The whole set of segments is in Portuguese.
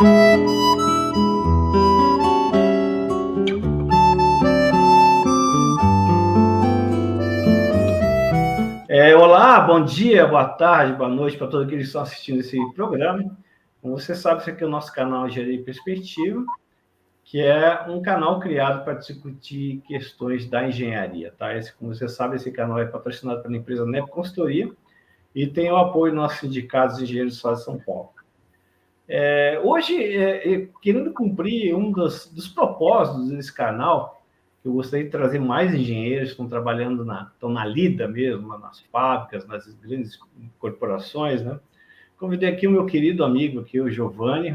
Olá, bom dia, boa tarde, boa noite para todos aqueles que estão assistindo esse programa. Como você sabe, esse aqui é o nosso canal Engenharia e Perspectiva, que é um canal criado para discutir questões da engenharia. Tá? Como você sabe, esse canal é patrocinado pela empresa NEP Consultoria e tem o apoio dos nossos sindicatos de engenheiros do Estado de São Paulo. Hoje, querendo cumprir um dos propósitos desse canal, eu gostaria de trazer mais engenheiros que estão trabalhando estão na lida mesmo, nas fábricas, nas grandes corporações, né? Convidei aqui o meu querido amigo, aqui, o Giovanni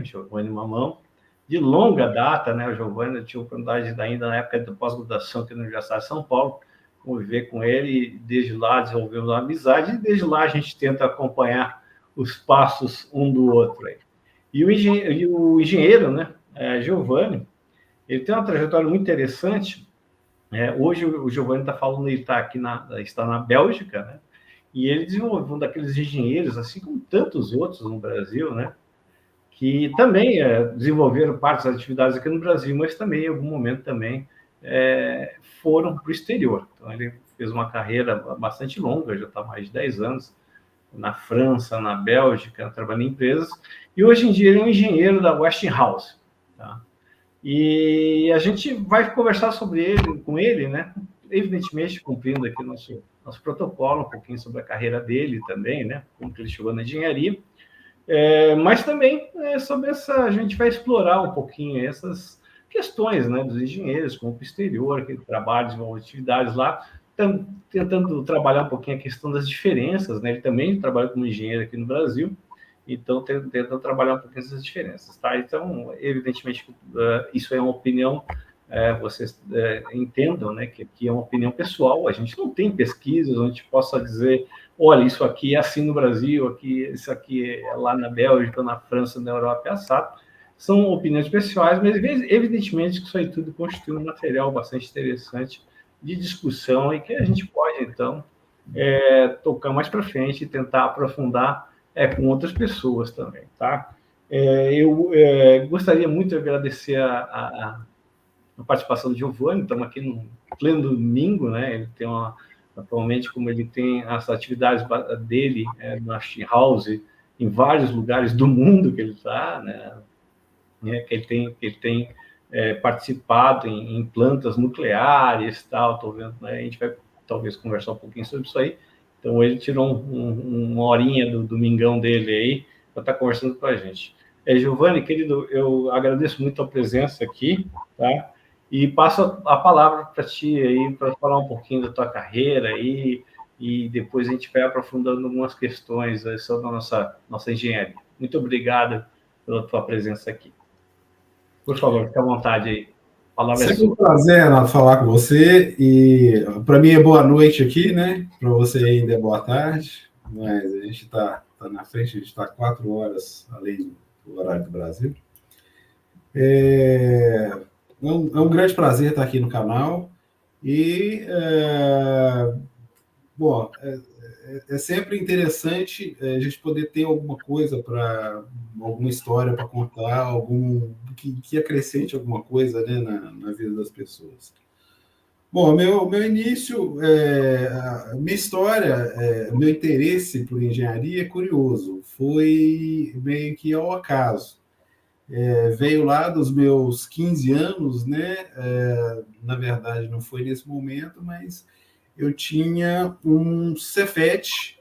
Mamão, de longa data, né? O Giovanni, eu tive a oportunidade ainda na época da pós-graduação aqui na Universidade de São Paulo, conviver com ele, e desde lá desenvolvemos uma amizade, e desde lá a gente tenta acompanhar os passos um do outro aí. E o engenheiro, né, Giovanni, ele tem uma trajetória muito interessante. Hoje o Giovanni está falando, ele está na Bélgica, né? E ele desenvolveu um daqueles engenheiros, assim como tantos outros no Brasil, né? Que também desenvolveram partes das atividades aqui no Brasil, mas também, em algum momento, também foram para o exterior. Então, ele fez uma carreira bastante longa, já está há mais de 10 anos, na França, na Bélgica, trabalhando em empresas, e hoje em dia ele é um engenheiro da Westinghouse, tá? E a gente vai conversar com ele, né? Evidentemente, cumprindo aqui nosso protocolo, um pouquinho sobre a carreira dele também, né? Como que ele chegou na engenharia. Mas também sobre a gente vai explorar um pouquinho essas questões, né, dos engenheiros, como o exterior, que trabalham, desenvolvem atividades lá, tentando trabalhar um pouquinho a questão das diferenças, né? Ele também trabalha como engenheiro aqui no Brasil, então tentando trabalhar um pouquinho essas diferenças, tá? Então, evidentemente, isso é uma opinião, vocês entendam, né, que aqui é uma opinião pessoal, a gente não tem pesquisas onde a gente possa dizer, olha, isso aqui é assim no Brasil, isso aqui é lá na Bélgica, na França, na Europa, é assado. São opiniões pessoais, mas evidentemente que isso aí tudo constitui um material bastante interessante de discussão e que a gente pode, então, tocar mais para frente e tentar aprofundar com outras pessoas também, tá? Eu gostaria muito de agradecer a participação do Giovanni, estamos aqui no pleno domingo, né? Ele tem atualmente, como ele tem as atividades dele na House em vários lugares do mundo que ele está, né? Que ele tem participado em plantas nucleares, tal. Estou vendo, né? A gente vai talvez conversar um pouquinho sobre isso aí. Então ele tirou uma horinha do domingão dele aí para estar conversando com a gente. Giovanni, querido, eu agradeço muito a presença aqui, tá? E passo a palavra para ti aí, para falar um pouquinho da tua carreira aí, e depois a gente vai aprofundando algumas questões sobre a nossa engenharia. Muito obrigado pela tua presença aqui. Por favor, fique à vontade aí. A palavra é sua. Um prazer, Renato, falar com você. E para mim é boa noite aqui, né? Para você ainda é boa tarde, mas a gente está na frente, a gente está 4 horas além do horário do Brasil. É um grande prazer estar aqui no canal e, é sempre interessante a gente poder ter alguma coisa alguma história para contar, que acrescente alguma coisa, né, na vida das pessoas. Bom, meu início, minha história, meu interesse por engenharia é curioso, foi meio que ao acaso. Veio lá dos meus 15 anos, né? Na verdade, não foi nesse momento, mas eu tinha um Cefet,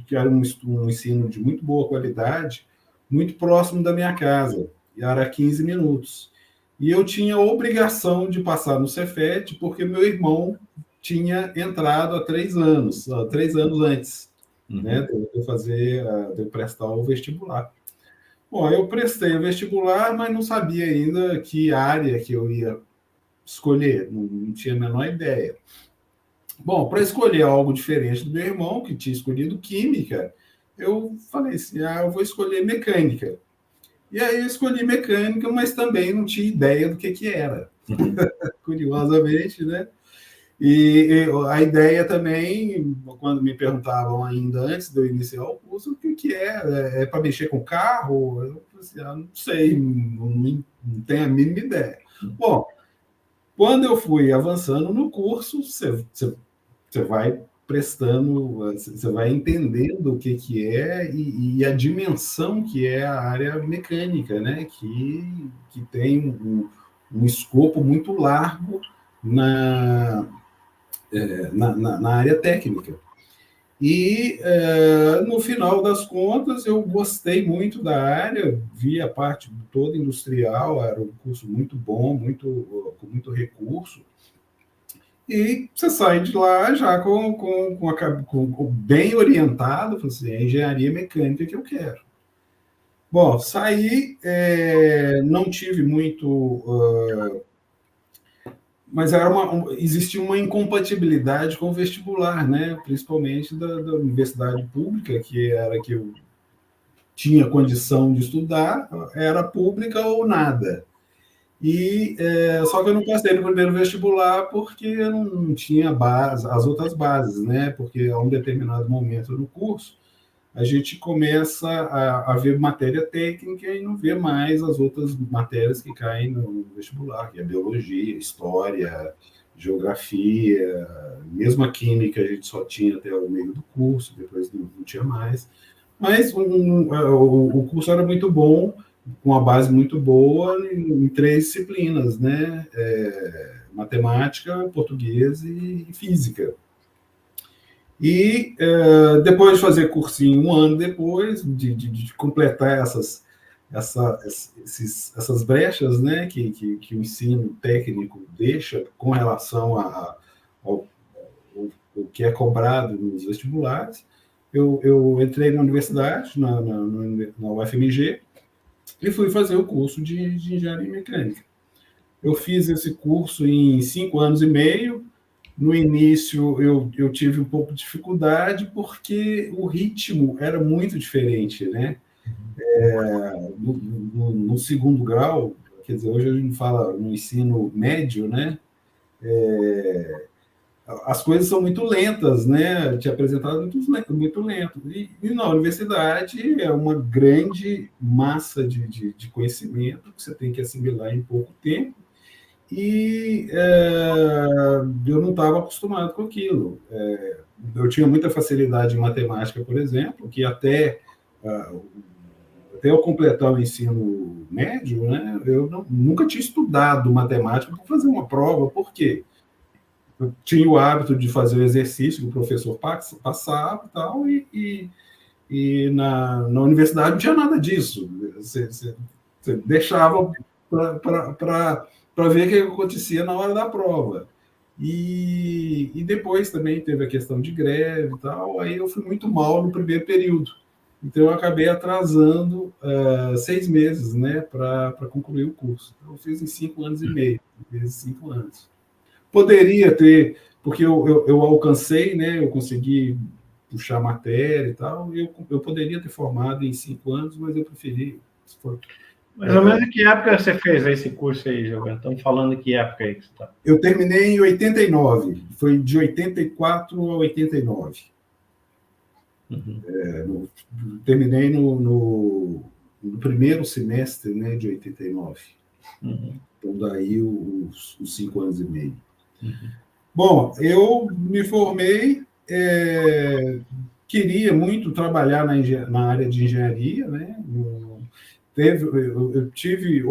que era um ensino de muito boa qualidade, muito próximo da minha casa, e era 15 minutos. E eu tinha a obrigação de passar no Cefet, porque meu irmão tinha entrado há 3 anos antes, né, de eu prestar o vestibular. Bom, eu prestei o vestibular, mas não sabia ainda que área que eu ia escolher, não tinha a menor ideia. Bom, para escolher algo diferente do meu irmão, que tinha escolhido química, eu falei assim, eu vou escolher mecânica. E aí eu escolhi mecânica, mas também não tinha ideia do que era. Curiosamente, né? E a ideia também, quando me perguntavam ainda antes de eu iniciar o curso, o que é? É para mexer com carro? Eu falei assim, não sei, não tenho a mínima ideia. Bom, quando eu fui avançando no curso, você vai prestando, você vai entendendo o que é e a dimensão que é a área mecânica, né? Que tem um escopo muito largo na área técnica. E, no final das contas, eu gostei muito da área, vi a parte toda industrial, era um curso muito bom, com muito recurso, e você sai de lá já bem orientado, assim, é engenharia mecânica que eu quero. Bom, saí, não tive muito... mas existia uma incompatibilidade com o vestibular, né? Principalmente da universidade pública, que era que eu tinha condição de estudar, era pública ou nada. Só que eu não passei no primeiro vestibular porque eu não tinha as outras bases, né? Porque a um determinado momento no curso a gente começa a ver matéria técnica e não vê mais as outras matérias que caem no vestibular, que é biologia, história, geografia, mesmo a química a gente só tinha até o meio do curso, depois não tinha mais. Mas o curso era muito bom, com uma base muito boa em 3 disciplinas, né? Matemática, português e física. E depois de fazer cursinho, um ano depois, de completar essas brechas, né, que o ensino técnico deixa com relação ao que é cobrado nos vestibulares, eu entrei na universidade, na UFMG, e fui fazer o curso de engenharia mecânica. Eu fiz esse curso em 5 anos e meio. No início, eu tive um pouco de dificuldade, porque o ritmo era muito diferente, né? No segundo grau, quer dizer, hoje a gente fala no ensino médio, né? As coisas são muito lentas, né? Te apresentado muito lento. E na universidade é uma grande massa de conhecimento que você tem que assimilar em pouco tempo. E eu não estava acostumado com aquilo. Eu tinha muita facilidade em matemática, por exemplo, que até eu completar o ensino médio, né, eu nunca tinha estudado matemática para fazer uma prova. Por quê? Eu tinha o hábito de fazer o exercício que o professor passava e tal, e na universidade não tinha nada disso. Você deixava para ver o que acontecia na hora da prova. E depois também teve a questão de greve e tal, aí eu fui muito mal no primeiro período. Então, eu acabei atrasando 6 meses, né, para concluir o curso. Então, eu fiz em 5 anos e meio, vezes 5 anos. Poderia ter, porque eu alcancei, né, eu consegui puxar matéria e tal, eu poderia ter formado em 5 anos, mas eu preferi... Mais ou menos em que época você fez esse curso aí, Giovanni? Estamos falando de que época aí que você está? Eu terminei em 89, foi de 84 a 89. Terminei no primeiro semestre, né, de 89. Então, daí os 5 anos e meio. Bom, eu me formei, queria muito trabalhar na área de engenharia, né? Eu tive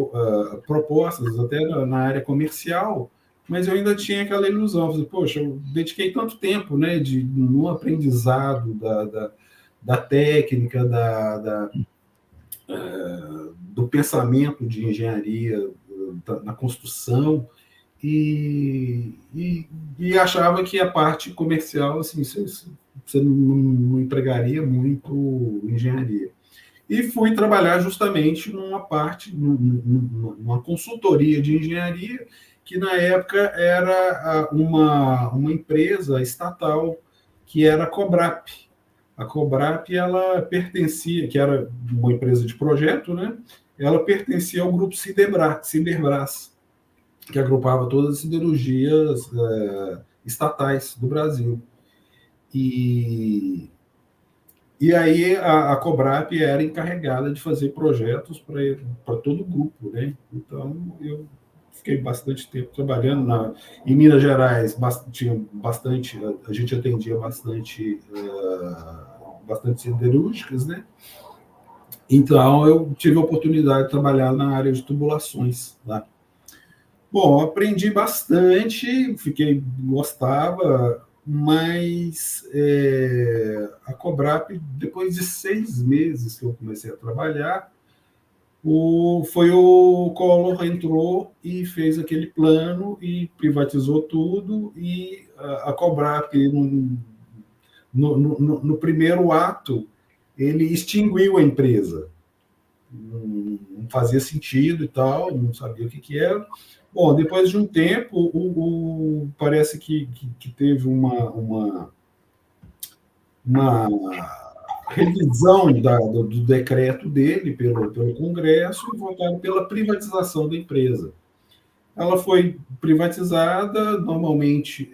propostas até na área comercial, mas eu ainda tinha aquela ilusão. Falei, poxa, eu dediquei tanto tempo, né, no aprendizado da técnica, do pensamento de engenharia, na construção, e achava que a parte comercial, assim, você não empregaria muito engenharia. E fui trabalhar justamente numa consultoria de engenharia, que na época era uma empresa estatal, que era a Cobrap. A Cobrap, ela pertencia, que era uma empresa de projeto, né? Ela pertencia ao grupo Ciderbras, que agrupava todas as siderurgias estatais do Brasil. E aí a Cobrap era encarregada de fazer projetos para todo o grupo, né? Então, eu fiquei bastante tempo trabalhando em Minas Gerais, tinha bastante, a gente atendia bastante siderúrgicas, né? Então, eu tive a oportunidade de trabalhar na área de tubulações, tá? Bom, aprendi bastante, gostava, mas a Cobrap, depois de 6 meses que eu comecei a trabalhar, foi o Collor entrou e fez aquele plano e privatizou tudo, e a Cobrap, no primeiro ato, ele extinguiu a empresa. Não fazia sentido e tal, não sabia o que era. Bom, depois de um tempo, parece que teve uma revisão do decreto dele pelo Congresso e votaram pela privatização da empresa. Ela foi privatizada, normalmente,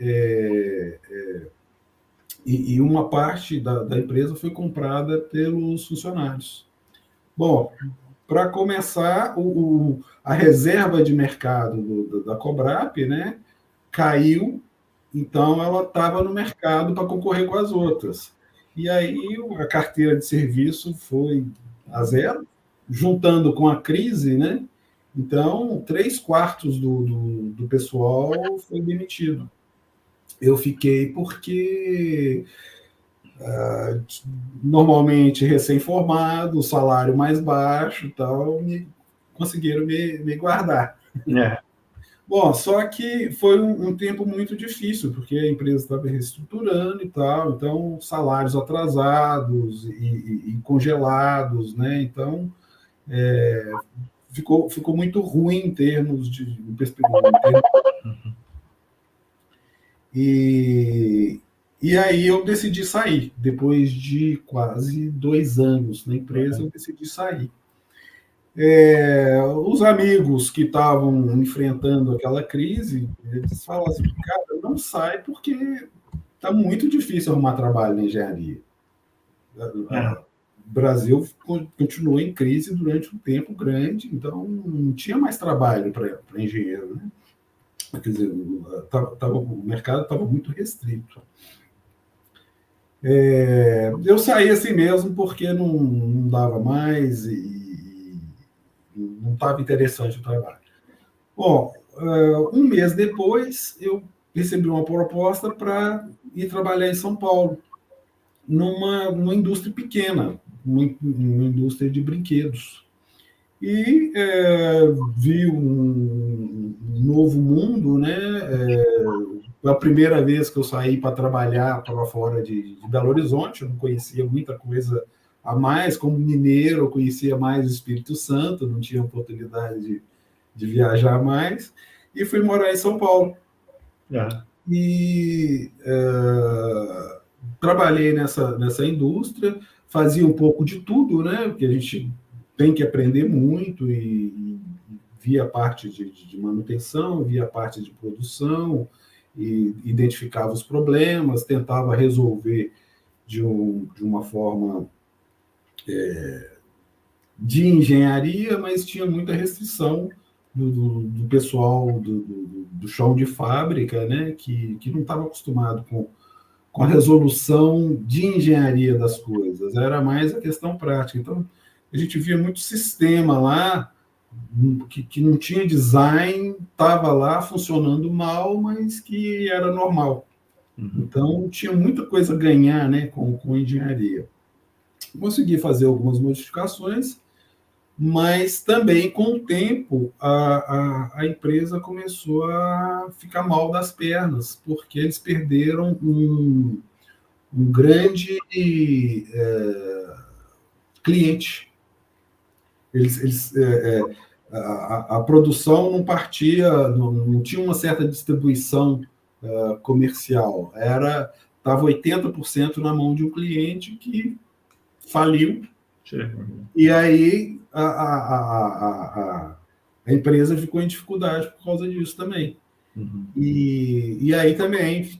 e uma parte da empresa foi comprada pelos funcionários. Bom, para começar, a reserva de mercado da Cobrap, né, caiu, então ela estava no mercado para concorrer com as outras. E aí a carteira de serviço foi a zero, juntando com a crise, né? Então, 3/4 do pessoal foi demitido. Eu fiquei porque normalmente recém-formado, salário mais baixo, tal, conseguiram me guardar. É. Bom, só que foi um tempo muito difícil, porque a empresa estava reestruturando e tal, então salários atrasados e congelados, né? Então ficou muito ruim em termos de perspectiva. E aí eu decidi sair. Depois de quase 2 anos na empresa, eu decidi sair. Os amigos que estavam enfrentando aquela crise, eles falam assim, cara, não sai porque está muito difícil arrumar trabalho na engenharia. O Brasil continuou em crise durante um tempo grande, então não tinha mais trabalho para engenheiro, né? Quer dizer, o mercado estava muito restrito. Eu saí assim mesmo porque não dava mais e não estava interessante o trabalho. Bom, um mês depois, eu recebi uma proposta para ir trabalhar em São Paulo, numa indústria pequena, uma indústria de brinquedos. E vi um novo mundo, né? Foi a primeira vez que eu saí para trabalhar para fora de Belo Horizonte, eu não conhecia muita coisa a mais, como mineiro, eu conhecia mais o Espírito Santo, não tinha oportunidade de viajar mais, e fui morar em São Paulo. E trabalhei nessa indústria, fazia um pouco de tudo, né? Porque a gente tem que aprender muito e via a parte de manutenção, via a parte de produção, e identificava os problemas, tentava resolver de uma forma de engenharia, mas tinha muita restrição do pessoal do chão de fábrica, né, que não estava acostumado com a resolução de engenharia das coisas, era mais a questão prática. Então, a gente via muito sistema lá, que não tinha design, estava lá funcionando mal, mas que era normal. Então, tinha muita coisa a ganhar, né, com engenharia. Consegui fazer algumas modificações, mas também, com o tempo, a empresa começou a ficar mal das pernas, porque eles perderam um grande cliente. A produção não partia, não tinha uma certa distribuição comercial. Estava 80% na mão de um cliente que faliu. E aí a empresa ficou em dificuldade por causa disso também. Uhum. E aí também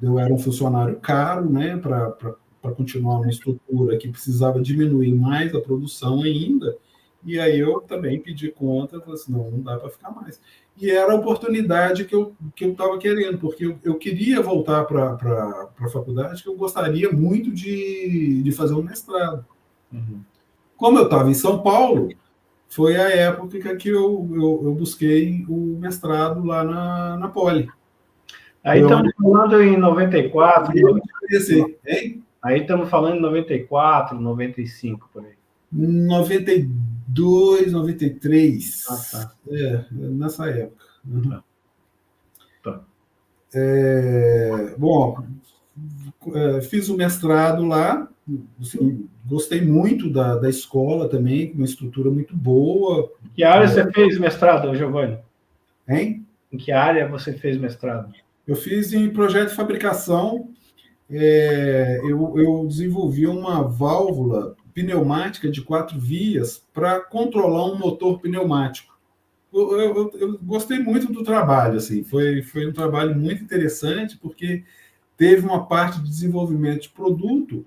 eu era um funcionário caro, né, para continuar uma estrutura que precisava diminuir mais a produção ainda, e aí eu também pedi conta, falei assim, não dá para ficar mais. E era a oportunidade que eu estava querendo, porque eu queria voltar para a faculdade, que eu gostaria muito de fazer um mestrado. Uhum. Como eu estava em São Paulo, foi a época que eu busquei o mestrado lá na Poli. Aí estamos falando em 94. Aí estamos falando em 94, 95, por aí. 92, 93. Ah, tá. Nessa época. Uhum. Tá. Bom, fiz o mestrado lá, assim, gostei muito da escola também, uma estrutura muito boa. Que área você fez mestrado, Giovanni? Hein? Em que área você fez mestrado? Eu fiz em projeto de fabricação. Eu desenvolvi uma válvula pneumática de 4 vias para controlar um motor pneumático. Eu gostei muito do trabalho, assim, foi um trabalho muito interessante, porque teve uma parte de desenvolvimento de produto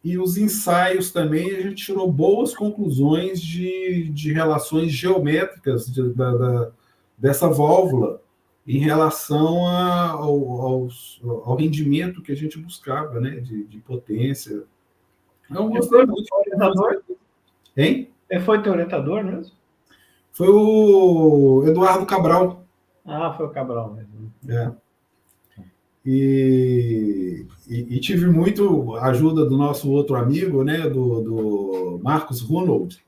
e os ensaios também, a gente tirou boas conclusões de relações geométricas dessa válvula em relação ao rendimento que a gente buscava, né, de potência. Eu gostei muito. Orientador? Hein? Foi teu orientador mesmo? Foi o Eduardo Cabral. Ah, foi o Cabral mesmo. E tive muito ajuda do nosso outro amigo, né, do Marcos Runold.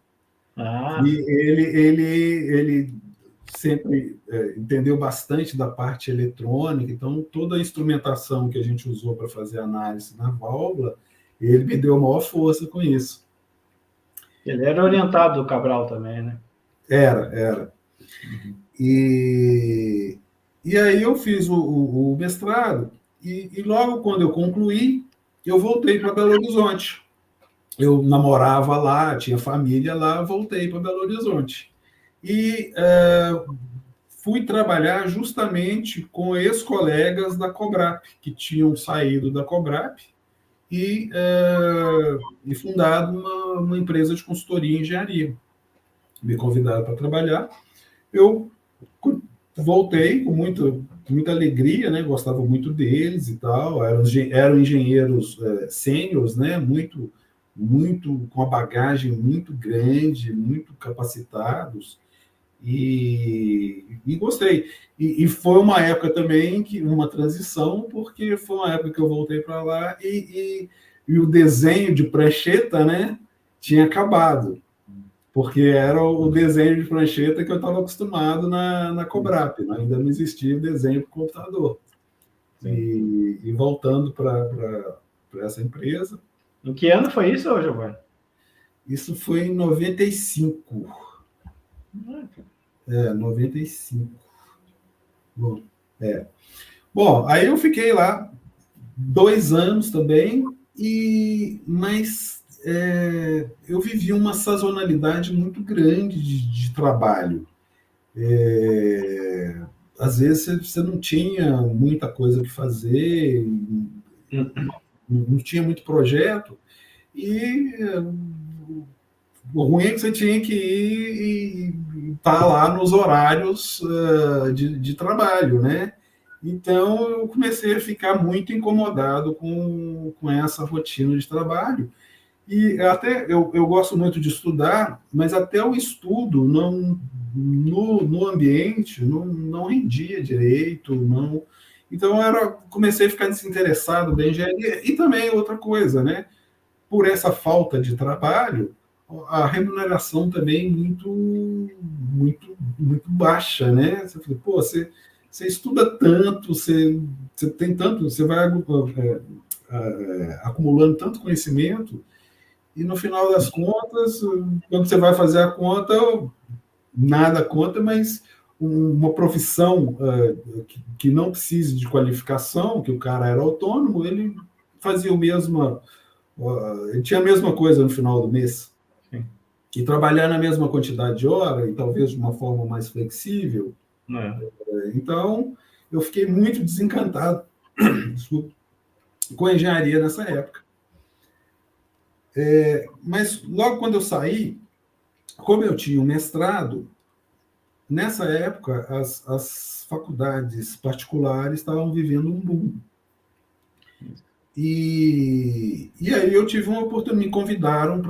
E ele sempre entendeu bastante da parte eletrônica, então toda a instrumentação que a gente usou para fazer análise na válvula, ele me deu maior força com isso. Ele era orientado do Cabral também, né? Era. Uhum. E aí eu fiz o mestrado, e logo quando eu concluí, eu voltei para Belo Horizonte. Eu namorava lá, tinha família lá, voltei para Belo Horizonte. E fui trabalhar justamente com ex-colegas da Cobrap, que tinham saído da Cobrap e fundado uma empresa de consultoria em engenharia. Me convidaram para trabalhar. Eu voltei com muita alegria, né? Gostava muito deles e tal. Eram engenheiros sêniores, né? Muito com a bagagem muito grande, muito capacitados. E gostei. E foi uma época também, uma transição, porque foi uma época que eu voltei para lá e o desenho de prancheta, né, tinha acabado, porque era o desenho de prancheta que eu estava acostumado na Cobrap, né? Ainda não existia o desenho para computador. E voltando para essa empresa. Em que ano foi isso, Giovanni? Isso foi em 95. 95. Bom, aí eu fiquei lá 2 anos também, mas eu vivi uma sazonalidade muito grande de trabalho. Às vezes você não tinha muita coisa que fazer, não tinha muito projeto, e o ruim é que você tinha que ir e estar lá nos horários de trabalho, né? Então, eu comecei a ficar muito incomodado com essa rotina de trabalho. E até eu gosto muito de estudar, mas até o estudo no ambiente não rendia direito, não. Então, comecei a ficar desinteressado da engenharia. E também outra coisa, né? Por essa falta de trabalho, a remuneração também muito baixa, né? Você fala, pô, você estuda tanto, você tem tanto, você vai acumulando tanto conhecimento, e no final das contas, quando você vai fazer a conta, nada conta, mas uma profissão que não precise de qualificação, que o cara era autônomo, ele fazia ele tinha a mesma coisa no final do mês. Sim. E trabalhar na mesma quantidade de hora, e talvez de uma forma mais flexível, Então, eu fiquei muito desencantado com a engenharia nessa época. Mas logo quando eu saí, como eu tinha um mestrado, nessa época as faculdades particulares estavam vivendo um boom. E aí eu tive uma oportunidade, me convidaram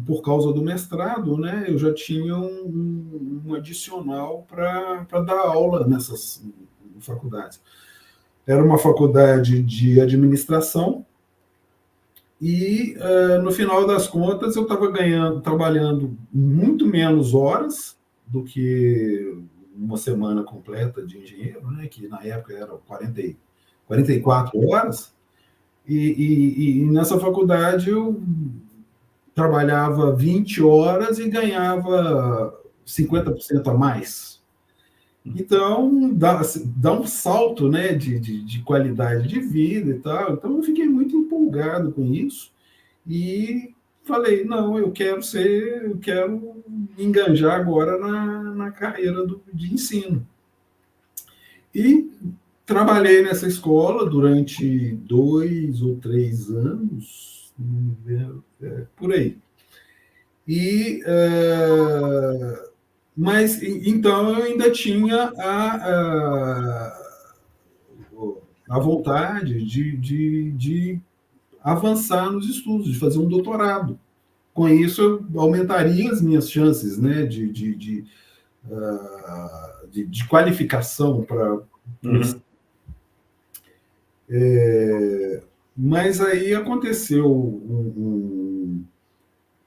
por causa do mestrado, né? Eu já tinha um adicional para dar aula nessas faculdades. Era uma faculdade de administração e, no final das contas, eu estava trabalhando muito menos horas do que uma semana completa de engenheiro, né? Que na época era 44 horas. E nessa faculdade eu trabalhava 20 horas e ganhava 50% a mais. Então, dá um salto, né, de qualidade de vida e tal. Então, eu fiquei muito empolgado com isso e falei, não, eu quero me enganjar agora na carreira de ensino. E trabalhei nessa escola durante 2 ou 3 anos, por aí. Mas então eu ainda tinha a vontade de avançar nos estudos, de fazer um doutorado. Com isso, eu aumentaria as minhas chances, né, de qualificação para mas aí aconteceu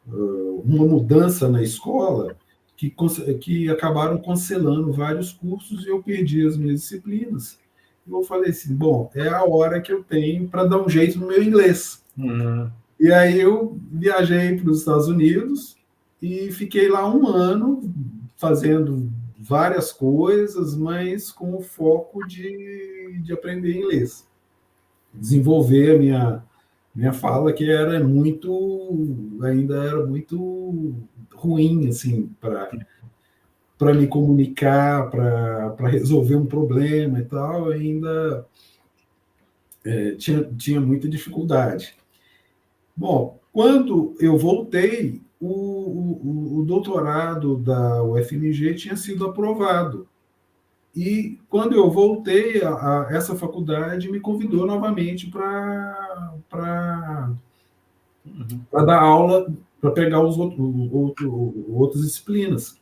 uma mudança na escola que acabaram cancelando vários cursos e eu perdi as minhas disciplinas. E eu falei assim, bom, é a hora que eu tenho para dar um jeito no meu inglês. E aí eu viajei para os Estados Unidos e fiquei lá 1 ano fazendo várias coisas, mas com o foco de aprender inglês. Desenvolver a minha fala, que ainda era muito ruim, assim, para me comunicar, para resolver um problema e tal, ainda tinha muita dificuldade. Bom, quando eu voltei, o doutorado da UFMG tinha sido aprovado. E quando eu voltei, essa faculdade me convidou novamente para dar aula, para pegar outras disciplinas.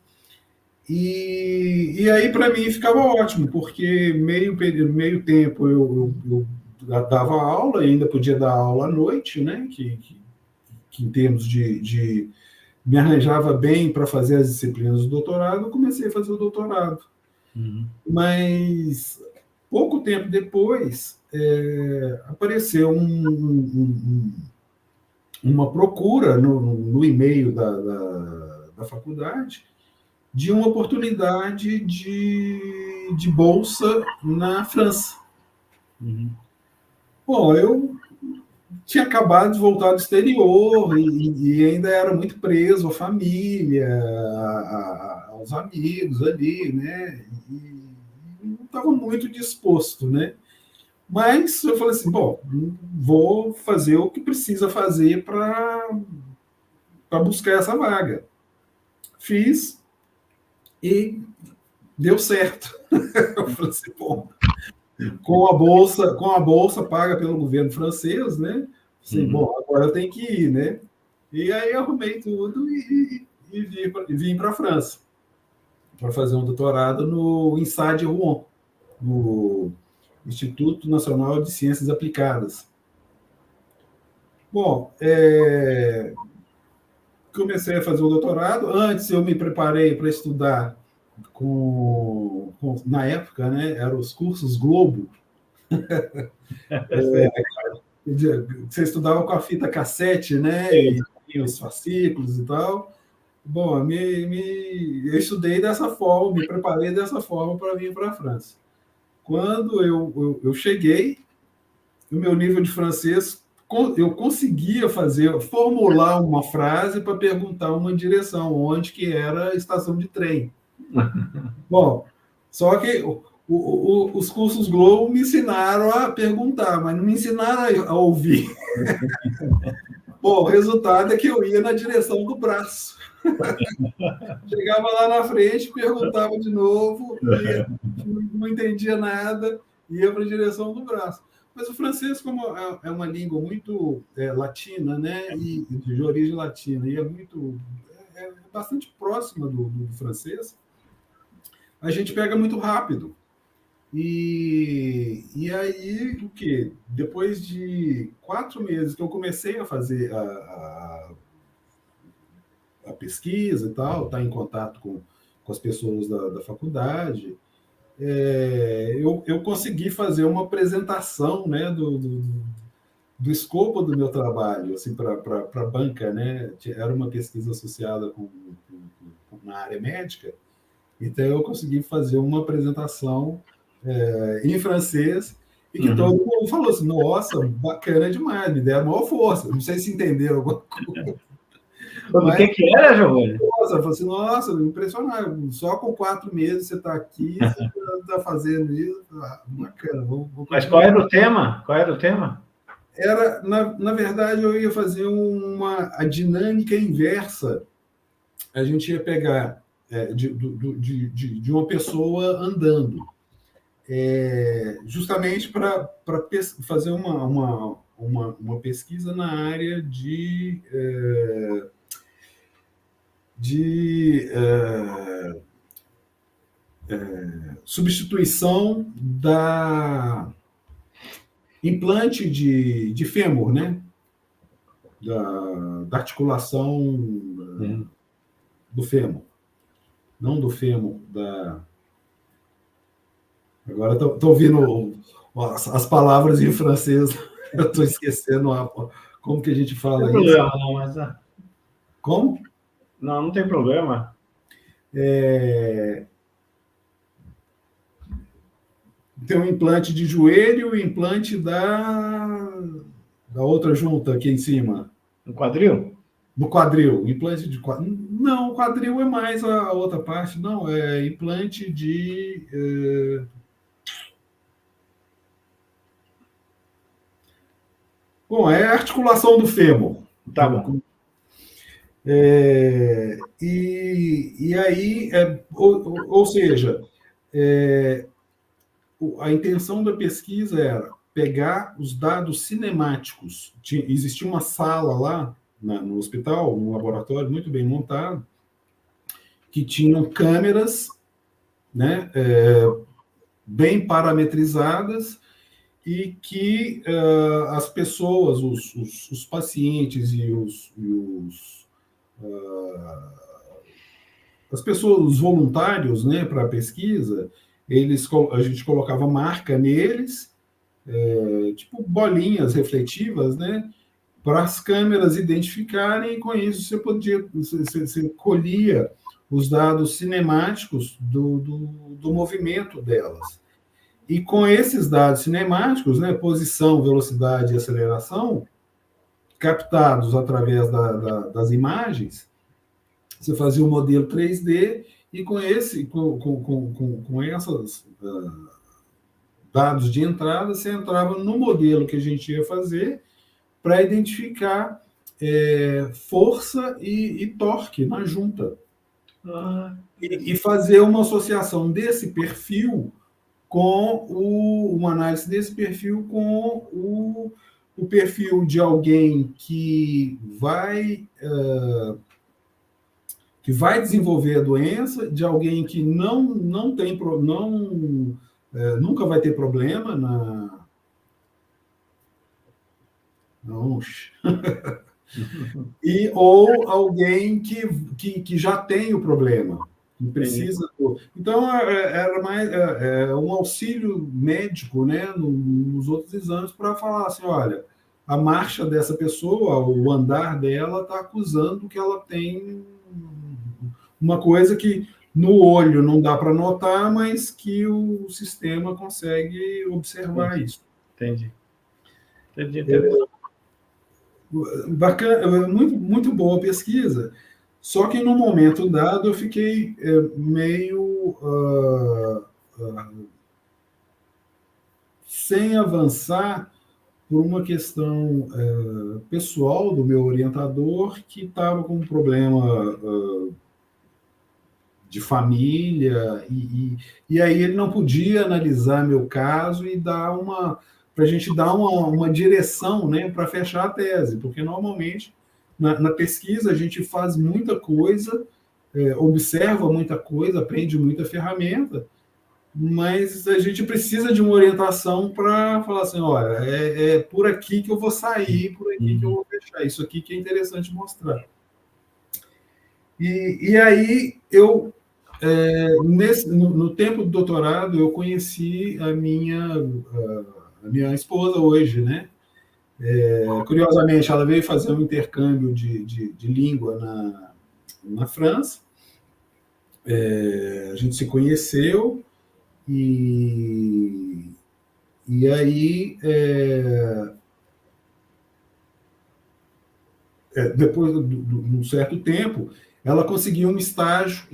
E aí, para mim, ficava ótimo, porque meio tempo eu dava aula, e ainda podia dar aula à noite, né? Que em termos de me arranjava bem para fazer as disciplinas do doutorado, eu comecei a fazer o doutorado. Mas pouco tempo depois apareceu uma procura no e-mail da faculdade de uma oportunidade de bolsa na França. Bom, eu tinha acabado de voltar do exterior e ainda era muito preso à família, aos amigos ali, né? E não estava muito disposto, né? Mas eu falei assim, bom, vou fazer o que precisa fazer para buscar essa vaga. Fiz e deu certo. Eu falei assim, bom, com a bolsa paga pelo governo francês, né? Assim, bom, agora eu tenho que ir, né? E aí eu arrumei tudo e vim para a França para fazer um doutorado no INSA de Rouen, no Instituto Nacional de Ciências Aplicadas. Bom, comecei a fazer o doutorado. Antes eu me preparei para estudar na época, né, eram os cursos Globo. Você estudava com a fita cassete, né, e os fascículos e tal. Bom, eu estudei dessa forma, me preparei dessa forma para vir para a França. Quando eu cheguei, o meu nível de francês, eu conseguia formular uma frase para perguntar uma direção, onde que era a estação de trem. Bom, Só que os cursos Globo me ensinaram a perguntar, mas não me ensinaram a ouvir. Bom, o resultado é que eu ia na direção do braço. Chegava lá na frente, perguntava de novo, não entendia nada, ia para a direção do braço. Mas o francês, como é uma língua muito latina, né, e de origem latina, e é bastante próxima do francês, a gente pega muito rápido. E aí, o quê? Depois de 4 meses que eu comecei a fazer a pesquisa e tal, estar em contato com as pessoas da faculdade, eu consegui fazer uma apresentação, né, do escopo do meu trabalho assim, para a banca. Né? Era uma pesquisa associada na área médica, então eu consegui fazer uma apresentação em francês, e que todo mundo falou assim, nossa, bacana demais, me deram a maior força. Não sei se entenderam alguma coisa. O que era, Giovanni? Nossa, eu falei assim, nossa, impressionante, só com 4 meses você está aqui, você está fazendo isso, bacana. Mas qual era o tema? Qual era o tema? Era, na verdade, eu ia fazer a dinâmica inversa. A gente ia pegar de uma pessoa andando, justamente para fazer uma pesquisa na área de substituição da implante de fêmur, né? Da articulação do fêmur. Não do fêmur, Agora estou ouvindo as palavras em francês, eu estou esquecendo como que a gente fala isso. Não tem problema, não, mas... Como? Não tem problema. Tem um implante de joelho e implante da outra junta aqui em cima. No quadril? No quadril. Implante de quadril. Não, o quadril é mais a outra parte. Não, é implante de... Bom, é a articulação do fêmur. Tá bom. E aí, ou seja, a intenção da pesquisa era pegar os dados cinemáticos. Existia uma sala lá no hospital, um laboratório muito bem montado, que tinham câmeras, né, bem parametrizadas, e que as pessoas, os pacientes e as pessoas, os voluntários, né, para a pesquisa, a gente colocava marca neles, tipo bolinhas refletivas, né, para as câmeras identificarem, e com isso você colhia os dados cinemáticos do movimento delas. E com esses dados cinemáticos, né, posição, velocidade e aceleração, captados através das imagens, você fazia um modelo 3D, e com esses dados de entrada, você entrava no modelo que a gente ia fazer para identificar força e torque na junta. E fazer uma associação desse perfil com uma análise desse perfil com o perfil de alguém que vai desenvolver a doença, de alguém que nunca vai ter problema ou alguém que já tem o problema. Precisa. Então, era mais um auxílio médico, né, nos outros exames, para falar assim, olha, a marcha dessa pessoa, o andar dela está acusando que ela tem uma coisa que no olho não dá para notar, mas que o sistema consegue observar isso. Entendi. Bacana, muito, muito boa pesquisa. Só que no momento dado eu fiquei meio sem avançar por uma questão pessoal do meu orientador, que estava com um problema de família, e aí ele não podia analisar meu caso e dar para a gente dar uma direção, né, para fechar a tese, porque normalmente na pesquisa a gente faz muita coisa, observa muita coisa, aprende muita ferramenta, mas a gente precisa de uma orientação para falar assim, olha, é por aqui que eu vou sair, por aqui que eu vou fechar, isso aqui que é interessante mostrar. E aí eu no tempo do doutorado, eu conheci a minha esposa hoje, né? Curiosamente, ela veio fazer um intercâmbio de língua na França. A gente se conheceu e aí, depois de um certo tempo, ela conseguiu um estágio,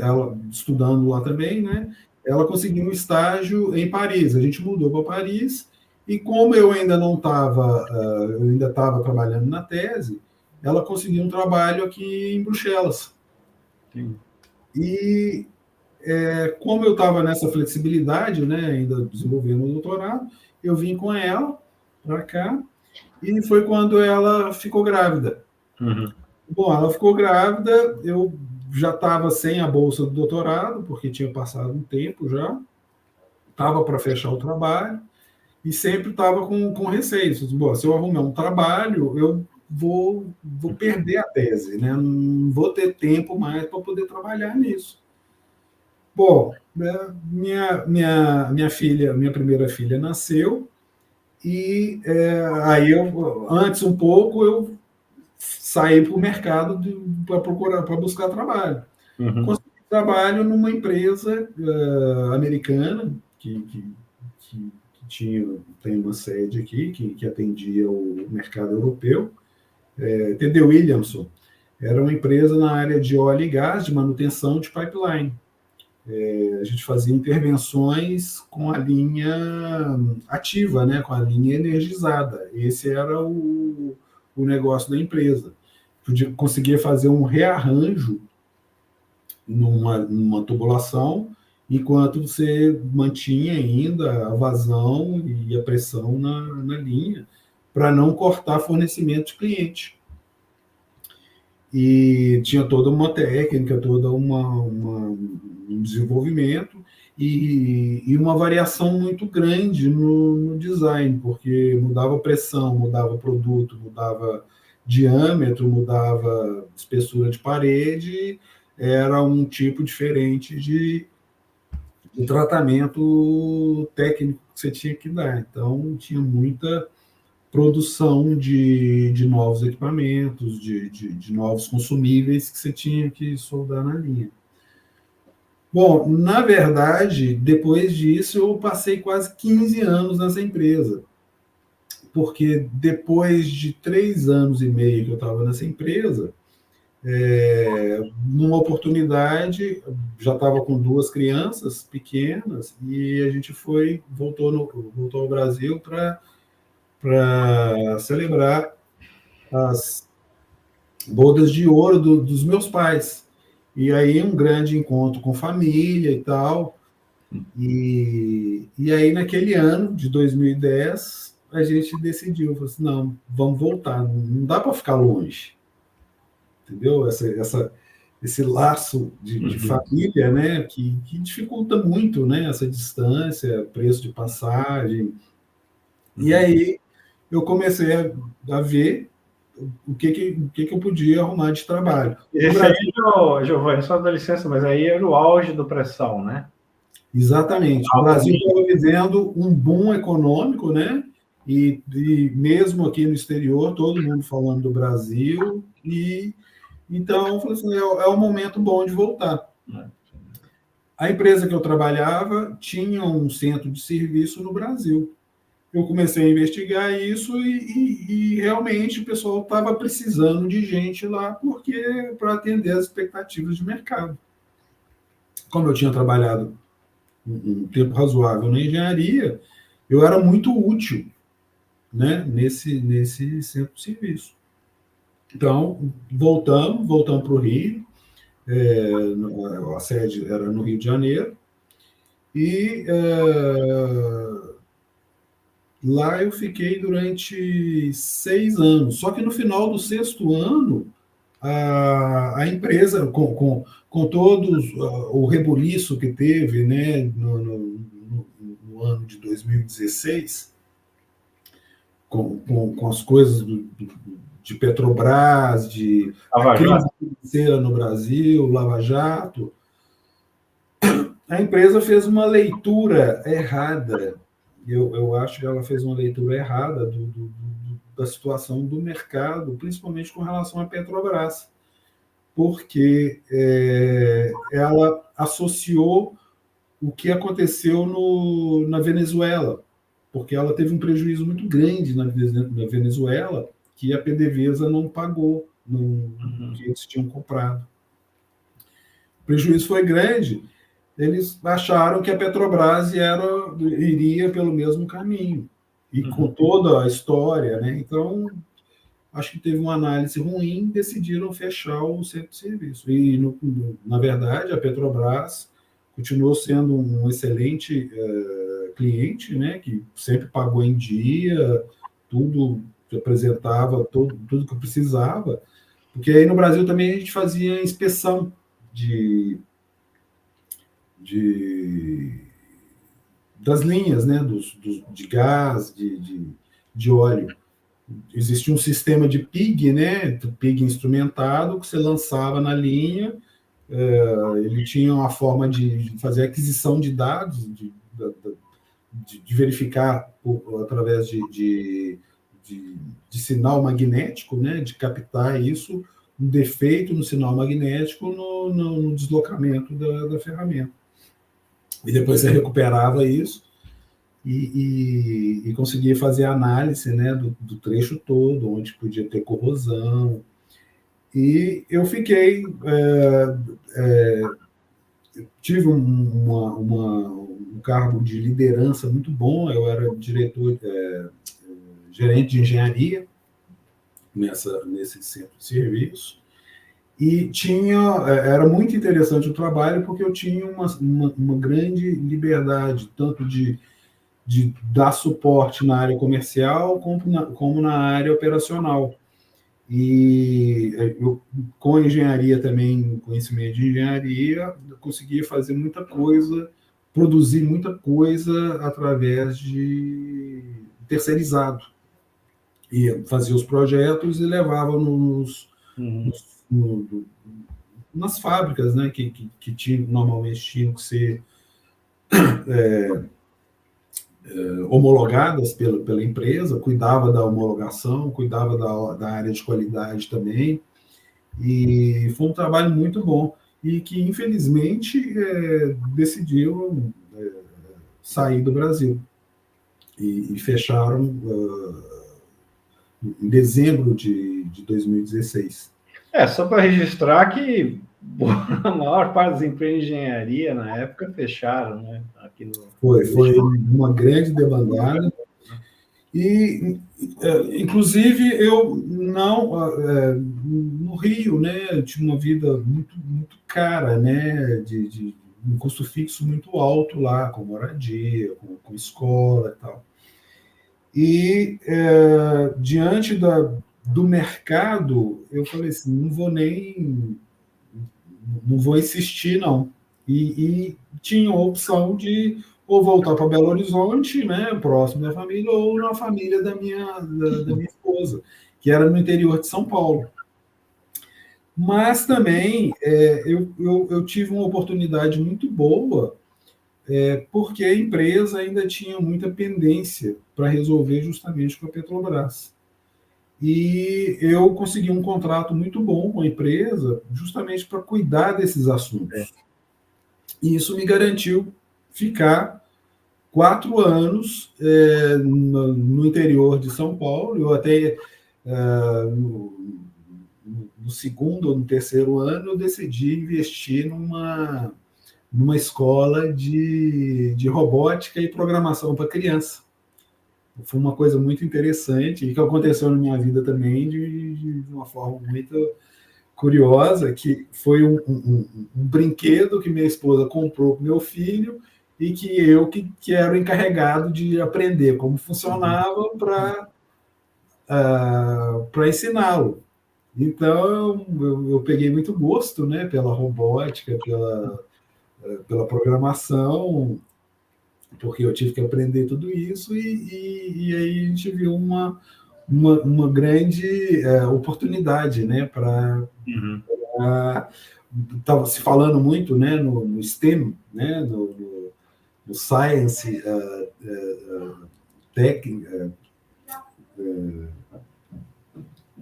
ela, estudando lá também, né? Ela conseguiu um estágio em Paris. A gente mudou para Paris, e como eu ainda não estava, eu ainda estava trabalhando na tese, ela conseguiu um trabalho aqui em Bruxelas. Sim. E como eu estava nessa flexibilidade, né, ainda desenvolvendo o doutorado, eu vim com ela para cá, e foi quando ela ficou grávida. Uhum. Bom, ela ficou grávida, eu já estava sem a bolsa do doutorado, porque tinha passado um tempo já, estava para fechar o trabalho, e sempre estava com receio. Bom, se eu arrumar um trabalho, eu vou perder a tese, né? Não vou ter tempo mais para poder trabalhar nisso. Bom, minha filha, minha primeira filha nasceu, e aí antes um pouco, eu saí para o mercado para buscar trabalho. Uhum. Consegui trabalho numa empresa americana que tem uma sede aqui, que atendia o mercado europeu, TD Williamson. Era uma empresa na área de óleo e gás, de manutenção de pipeline. A gente fazia intervenções com a linha ativa, né, com a linha energizada. Esse era o negócio da empresa. Conseguia fazer um rearranjo numa tubulação, enquanto você mantinha ainda a vazão e a pressão na linha, para não cortar fornecimento de cliente. E tinha toda uma técnica, todo um desenvolvimento e uma variação muito grande no design, porque mudava pressão, mudava produto, mudava diâmetro, mudava espessura de parede, era um tipo diferente de tratamento técnico que você tinha que dar. Então, tinha muita produção de novos equipamentos, de novos consumíveis que você tinha que soldar na linha. Bom, na verdade, depois disso, eu passei quase 15 anos nessa empresa, porque depois de 3 anos e meio que eu estava nessa empresa, numa oportunidade, já estava com 2 crianças pequenas, e a gente voltou ao Brasil para celebrar as bodas de ouro dos meus pais. E aí um grande encontro com família e tal. E aí naquele ano de 2010, a gente decidiu, falou assim, não, vamos voltar, não dá para ficar longe. Entendeu? Esse laço de família, né, que dificulta muito, né, essa distância, preço de passagem. E aí eu comecei a ver o que eu podia arrumar de trabalho. Esse aí, Giovanni, só dá licença, mas aí era o auge do pré-sal, né? Exatamente. O Brasil estava vivendo um boom econômico, né? E mesmo aqui no exterior, todo mundo falando do Brasil. E então, eu falei assim, é um momento bom de voltar. A empresa que eu trabalhava tinha um centro de serviço no Brasil. Eu comecei a investigar isso e realmente o pessoal estava precisando de gente lá para atender as expectativas de mercado. Como eu tinha trabalhado um tempo razoável na engenharia, eu era muito útil, né, nesse centro de serviço. Então, voltamos para o Rio, a sede era no Rio de Janeiro, e lá eu fiquei durante 6 anos. Só que no final do 6º ano, a empresa, com todos o rebuliço que teve, né, no ano de 2016, com as coisas de Petrobras, a crise financeira no Brasil, Lava Jato, a empresa fez uma leitura errada. Eu acho que ela fez uma leitura errada da situação do mercado, principalmente com relação à Petrobras, porque ela associou o que aconteceu na Venezuela, porque ela teve um prejuízo muito grande na Venezuela, que a PDVSA não pagou no que eles tinham comprado. O prejuízo foi grande. Eles acharam que a Petrobras iria pelo mesmo caminho, e com toda a história, né? Então, acho que teve uma análise ruim, decidiram fechar o centro de serviço. E, na verdade, a Petrobras continuou sendo um excelente cliente, né? Que sempre pagou em dia, tudo que apresentava, tudo que eu precisava, porque aí no Brasil também a gente fazia inspeção das linhas, né, de gás, de óleo. Existia um sistema de PIG, né, PIG instrumentado, que você lançava na linha, ele tinha uma forma de fazer aquisição de dados, de verificar através de sinal magnético, né, de captar isso, um defeito no sinal magnético no deslocamento da ferramenta. E depois você recuperava isso e conseguia fazer a análise, né, do trecho todo, onde podia ter corrosão. E eu fiquei... tive um cargo de liderança muito bom, eu era gerente de engenharia nesse centro de serviço, e era muito interessante o trabalho, porque eu tinha uma grande liberdade, tanto de dar suporte na área comercial, como na área operacional. E eu, com a engenharia também, conhecimento de engenharia, eu conseguia fazer muita coisa, produzir muita coisa através de terceirizado. E fazia os projetos e levava nas fábricas, né, que normalmente tinham que ser homologadas pela empresa, cuidava da homologação, cuidava da área de qualidade também, e foi um trabalho muito bom, e que, infelizmente, decidiram sair do Brasil, e fecharam em dezembro de 2016. Só para registrar que a maior parte das empresas de engenharia na época fecharam, né? Aqui foi uma grande debandada. E, inclusive, eu no Rio, né, eu tinha uma vida muito, muito cara, né, de um custo fixo muito alto lá, com moradia, com escola e tal. E, diante do mercado, eu falei assim, não vou insistir, não. E tinha a opção de ou voltar para Belo Horizonte, né, próximo da família, ou na família da minha esposa, que era no interior de São Paulo. Mas também eu tive uma oportunidade muito boa, porque a empresa ainda tinha muita pendência para resolver justamente com a Petrobras. E eu consegui um contrato muito bom com a empresa, justamente para cuidar desses assuntos. E isso me garantiu ficar 4 anos no interior de São Paulo. Eu até, no segundo ou no terceiro ano, eu decidi investir numa escola de robótica e programação para criança. Foi uma coisa muito interessante e que aconteceu na minha vida também de uma forma muito curiosa, que foi um brinquedo que minha esposa comprou para o meu filho e que eu que era o encarregado de aprender como funcionava para ensiná-lo. Então, eu peguei muito gosto, né, pela robótica, pela programação, porque eu tive que aprender tudo isso, e aí a gente viu uma grande oportunidade, né, para... Uhum. Estava se falando muito, né, no STEM, né, no Science,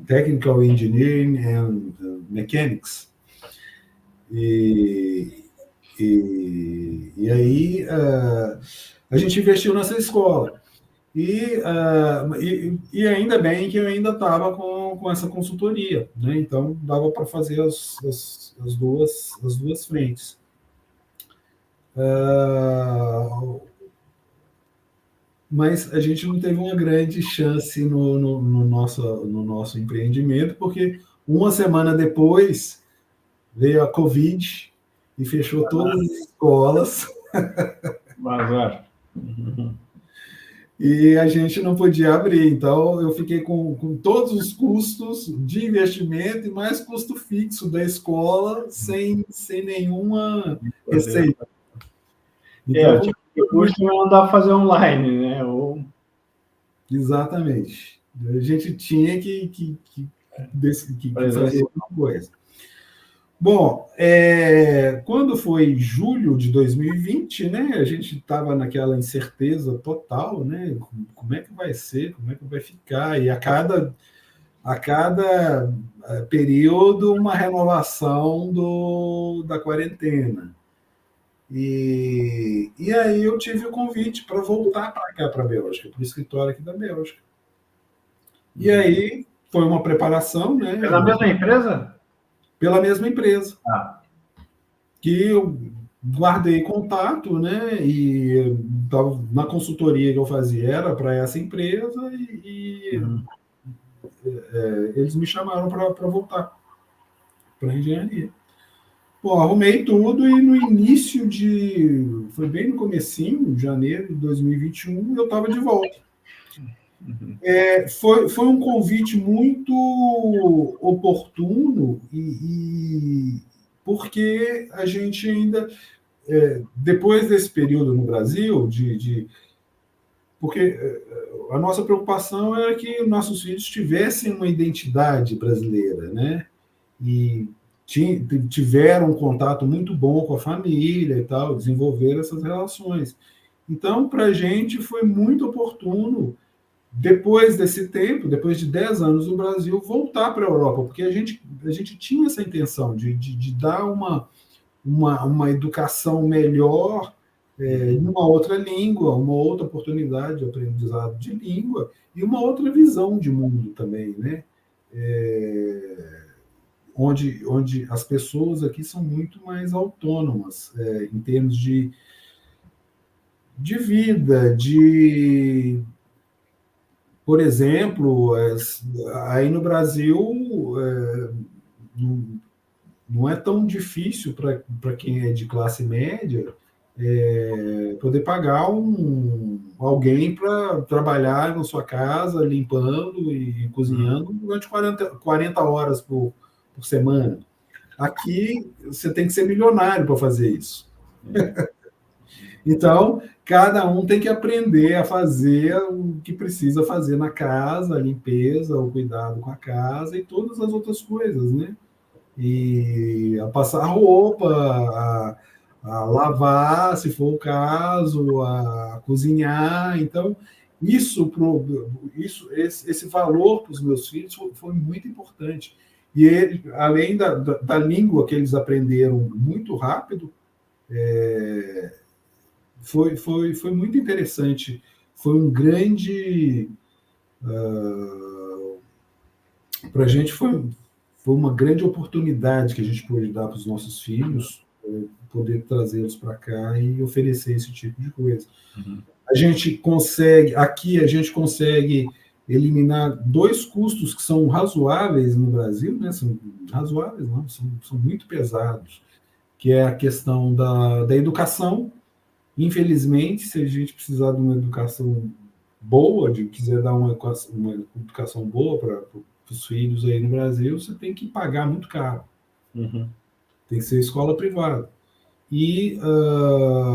Technical Engineering and Mechanics. E aí a gente investiu nessa escola. E ainda bem que eu ainda estava com essa consultoria, né? Então dava para fazer as duas frentes. Mas a gente não teve uma grande chance no nosso empreendimento, porque uma semana depois veio a Covid e fechou todas as escolas. Azar. E a gente não podia abrir. Então, eu fiquei com todos os custos de investimento e mais custo fixo da escola, sem nenhuma receita. Então, tipo, o curso não dá para fazer online, né? Exatamente. A gente tinha que fazer alguma coisa. Bom, quando foi julho de 2020, né, a gente estava naquela incerteza total, né? Como é que vai ser, como é que vai ficar? E a cada período, uma renovação da quarentena. E aí eu tive o convite para voltar para cá, para a Bélgica, para o escritório aqui da Bélgica. E aí foi uma preparação, né? Pela mesma empresa? Pela mesma empresa. Ah. Que eu guardei contato, né? E na consultoria que eu fazia era para essa empresa eles me chamaram para voltar para a engenharia. Bom, arrumei tudo e no início foi bem no comecinho, janeiro de 2021, eu estava de volta. Foi um convite muito oportuno porque a gente ainda, depois desse período no Brasil, porque a nossa preocupação era que nossos filhos tivessem uma identidade brasileira, né? E tiveram um contato muito bom com a família e tal, desenvolver essas relações. Então, para a gente foi muito oportuno, depois desse tempo, depois de 10 anos no Brasil, voltar para a Europa, porque a gente tinha essa intenção de dar uma educação melhor em uma outra língua, uma outra oportunidade de aprendizado de língua e uma outra visão de mundo também, né? Onde as pessoas aqui são muito mais autônomas em termos de vida, por exemplo, aí no Brasil não é tão difícil para quem é de classe média poder pagar alguém para trabalhar na sua casa, limpando e cozinhando durante 40 horas por semana. Aqui, você tem que ser milionário para fazer isso. Então, cada um tem que aprender a fazer o que precisa fazer na casa, a limpeza, o cuidado com a casa e todas as outras coisas, né? E a passar roupa, a lavar, se for o caso, a cozinhar. Então, esse valor para os meus filhos foi muito importante. E ele, além da língua que eles aprenderam muito rápido, foi muito interessante. Foi um grande... para a gente foi uma grande oportunidade que a gente pôde dar para os nossos filhos, poder trazê-los para cá e oferecer esse tipo de coisa. Uhum. Aqui a gente consegue eliminar dois custos que são razoáveis no Brasil, né? São razoáveis, não, são muito pesados, que é a questão da educação. Infelizmente, se a gente precisar de uma educação boa, quiser dar uma educação boa para os filhos aí no Brasil, você tem que pagar muito caro. Uhum. Tem que ser escola privada. E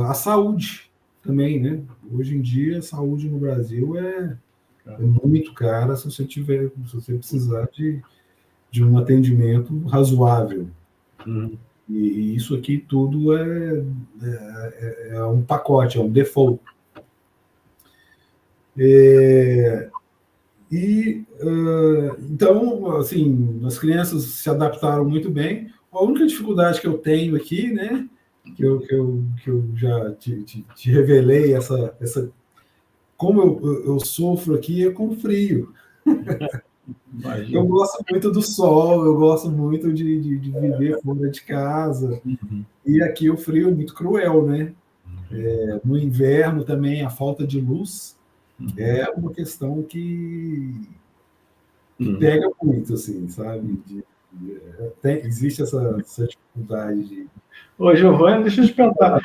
a saúde também, né? Hoje em dia, a saúde no Brasil é muito cara se você precisar de um atendimento razoável. Uhum. E isso aqui tudo é um pacote, é um default. Então, assim, as crianças se adaptaram muito bem. A única dificuldade que eu tenho aqui, né, que eu já te revelei, como eu sofro aqui é com frio. Imagina. Eu gosto muito do sol, eu gosto muito de viver fora de casa. Uhum. E aqui o frio é muito cruel, né? No inverno também, a falta de luz é uma questão que pega muito, assim, sabe? Existe essa dificuldade de... Ô, Giovanni, deixa eu te perguntar.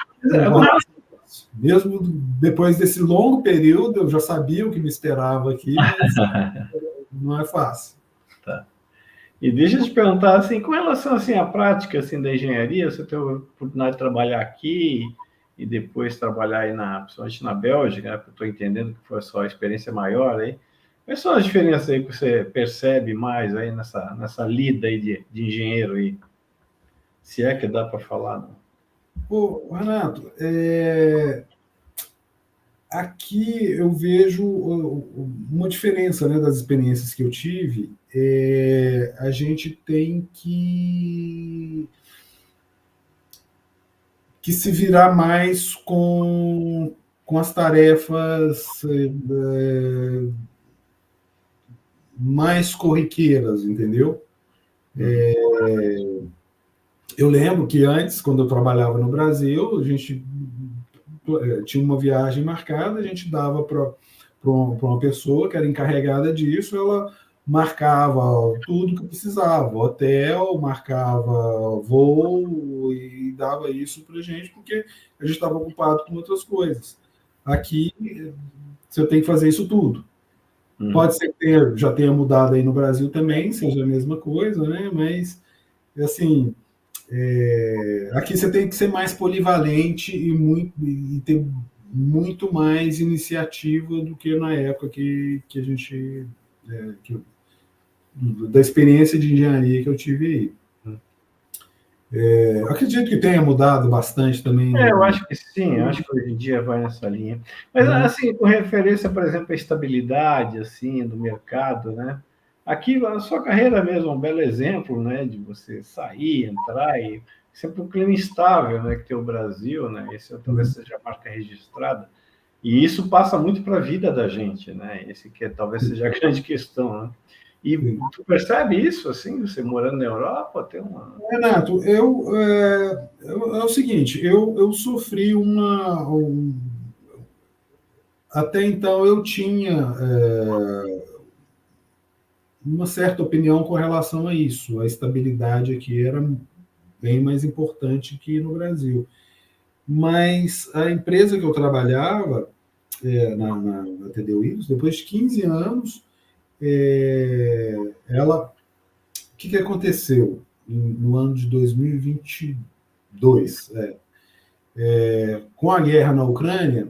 Mesmo depois desse longo período, eu já sabia o que me esperava aqui, mas não é fácil. Tá. E deixa eu te perguntar, assim, com relação assim, à prática assim, da engenharia, você teve a oportunidade de trabalhar aqui e depois trabalhar aí principalmente na Bélgica, né? Porque eu estou entendendo que foi a sua experiência maior aí. Quais são as diferenças aí que você percebe mais aí nessa lida aí de engenheiro aí? Se é que dá para falar, não? Pô, Renato, aqui eu vejo uma diferença, né, das experiências que eu tive. A gente tem que se virar mais com as tarefas mais corriqueiras, entendeu? Eu lembro que antes, quando eu trabalhava no Brasil, a gente tinha uma viagem marcada, a gente dava para uma pessoa que era encarregada disso, ela marcava tudo que precisava, hotel, marcava voo e dava isso para a gente, porque a gente estava ocupado com outras coisas. Aqui, você tem que fazer isso tudo. Pode ser que já tenha mudado aí no Brasil também, seja a mesma coisa, né? Mas, assim, aqui você tem que ser mais polivalente e ter muito mais iniciativa do que na época que a gente... da experiência de engenharia que eu tive aí. Acredito que tenha mudado bastante também. Eu acho que sim, eu acho que hoje em dia vai nessa linha. Mas, assim, com referência, por exemplo, à estabilidade, assim, do mercado, né? Aqui, a sua carreira mesmo é um belo exemplo, né? De você sair, entrar e sempre um clima estável, né? Que tem o Brasil, né? Esse talvez seja a marca registrada. E isso passa muito para a vida da gente, né? Esse que talvez seja a grande questão, né? E tu percebe isso, assim, você morando na Europa, tem uma... Renato, é o seguinte, eu sofri até então eu tinha uma certa opinião com relação a isso. A estabilidade aqui era bem mais importante que no Brasil. Mas a empresa que eu trabalhava, na TD Williams, depois de 15 anos, o que aconteceu no ano de 2022? Com a guerra na Ucrânia,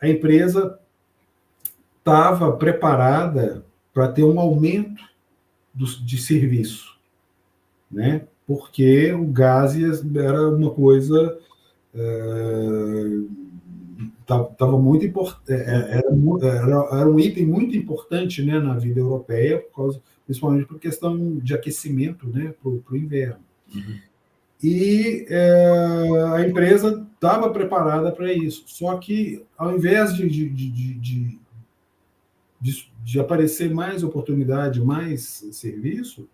a empresa estava preparada para ter um aumento de serviço, né? Porque o gás era uma coisa... estava muito importante, era um item muito importante, né, na vida europeia, principalmente por questão de aquecimento, né, para o inverno. E a empresa estava preparada para isso. Só que, ao invés de aparecer mais oportunidade, mais serviço,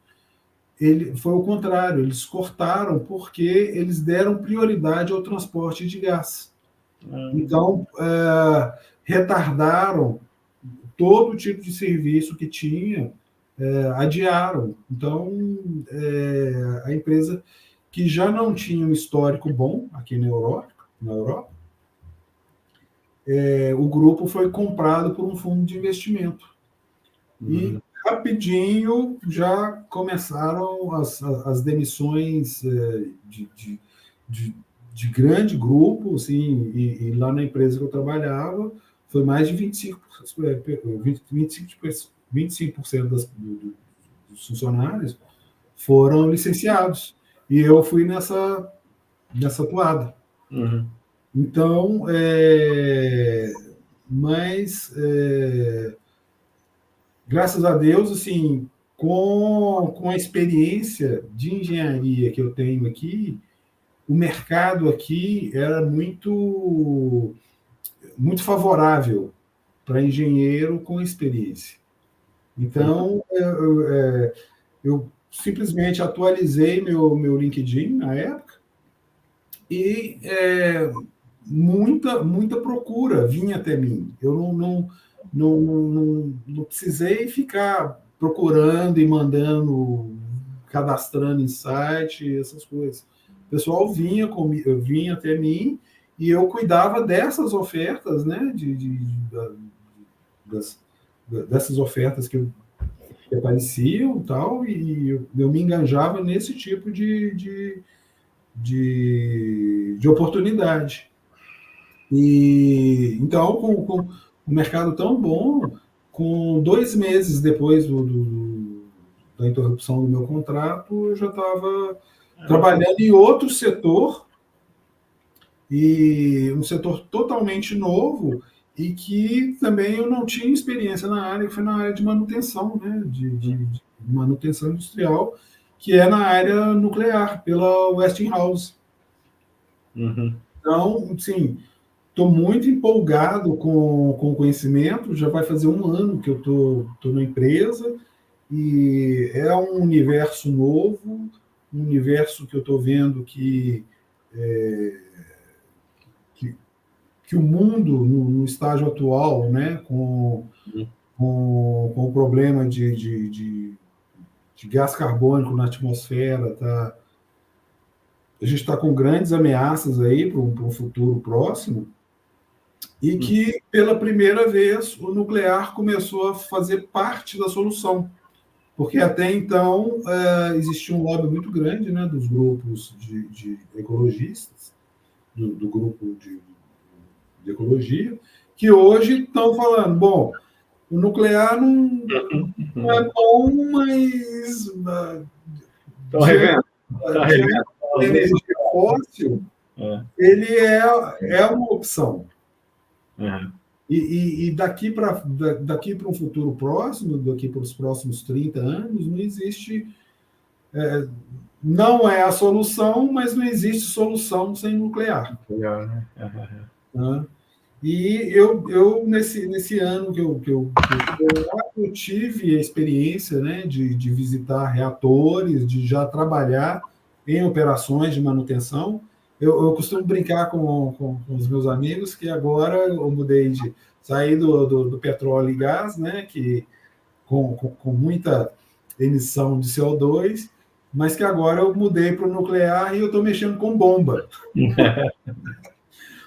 foi o contrário, eles cortaram porque eles deram prioridade ao transporte de gás. Então, retardaram todo tipo de serviço que tinha, adiaram. Então, a empresa que já não tinha um histórico bom aqui na Europa, o grupo foi comprado por um fundo de investimento. E rapidinho já começaram as demissões de grande grupo, assim, e lá na empresa que eu trabalhava, foi mais de 25% dos funcionários foram licenciados. E eu fui nessa toada. Então, mas graças a Deus, assim, com a experiência de engenharia que eu tenho aqui, o mercado aqui era muito favorável para engenheiro com experiência. Então, eu simplesmente atualizei meu LinkedIn na época e muita procura vinha até mim. Eu não precisei ficar procurando e mandando, cadastrando em site, essas coisas. O pessoal vinha até mim e eu cuidava dessas ofertas, né, dessas ofertas que apareciam e tal, e eu me enganjava nesse tipo de oportunidade. E então, com o mercado tão bom, com 2 meses depois da interrupção do meu contrato, eu já estava trabalhando em outro setor, e um setor totalmente novo, e que também eu não tinha experiência na área, que foi na área de manutenção, né, de manutenção industrial, que é na área nuclear, pela Westinghouse. Então, sim, estou muito empolgado com o conhecimento, já vai fazer 1 ano que eu estou na empresa, e é um universo novo, um universo que eu estou vendo que o mundo, no estágio atual, né, com o problema de gás carbônico na atmosfera, a gente está com grandes ameaças aí para um futuro próximo, e que, pela primeira vez, o nuclear começou a fazer parte da solução. Porque até então existia um lobby muito grande, né, dos grupos de ecologistas, do grupo de ecologia, que hoje estão falando, bom, o nuclear não é bom, mas a energia fóssil, ele é uma opção. E daqui para um futuro próximo, daqui para os próximos 30 anos, não existe... não é a solução, mas não existe solução sem nuclear. E eu nesse ano que eu tive a experiência, né, de visitar reatores, de já trabalhar em operações de manutenção. Eu costumo brincar com os meus amigos que agora eu mudei de sair do petróleo e gás, né, que com muita emissão de CO2, mas que agora eu mudei para o nuclear e eu estou mexendo com bomba.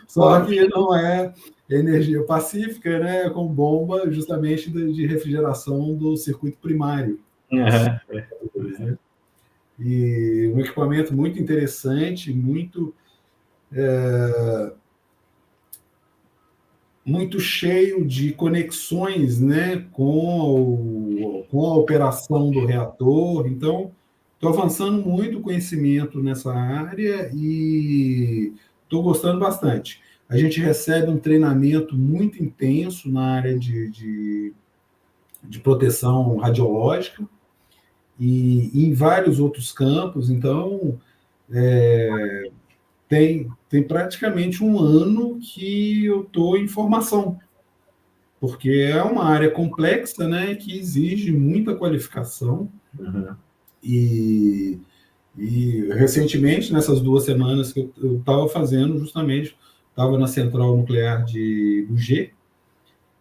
Só que não é energia pacífica, né, com bomba justamente de refrigeração do circuito primário. E um equipamento muito interessante, muito cheio de conexões, né, com a operação do reator. Então, estou avançando muito o conhecimento nessa área e estou gostando bastante. A gente recebe um treinamento muito intenso na área de proteção radiológica e em vários outros campos. Então, tem praticamente 1 ano que eu estou em formação, porque é uma área complexa, né, que exige muita qualificação. E recentemente, nessas 2 semanas que eu estava fazendo, justamente, estava na central nuclear de Bugé,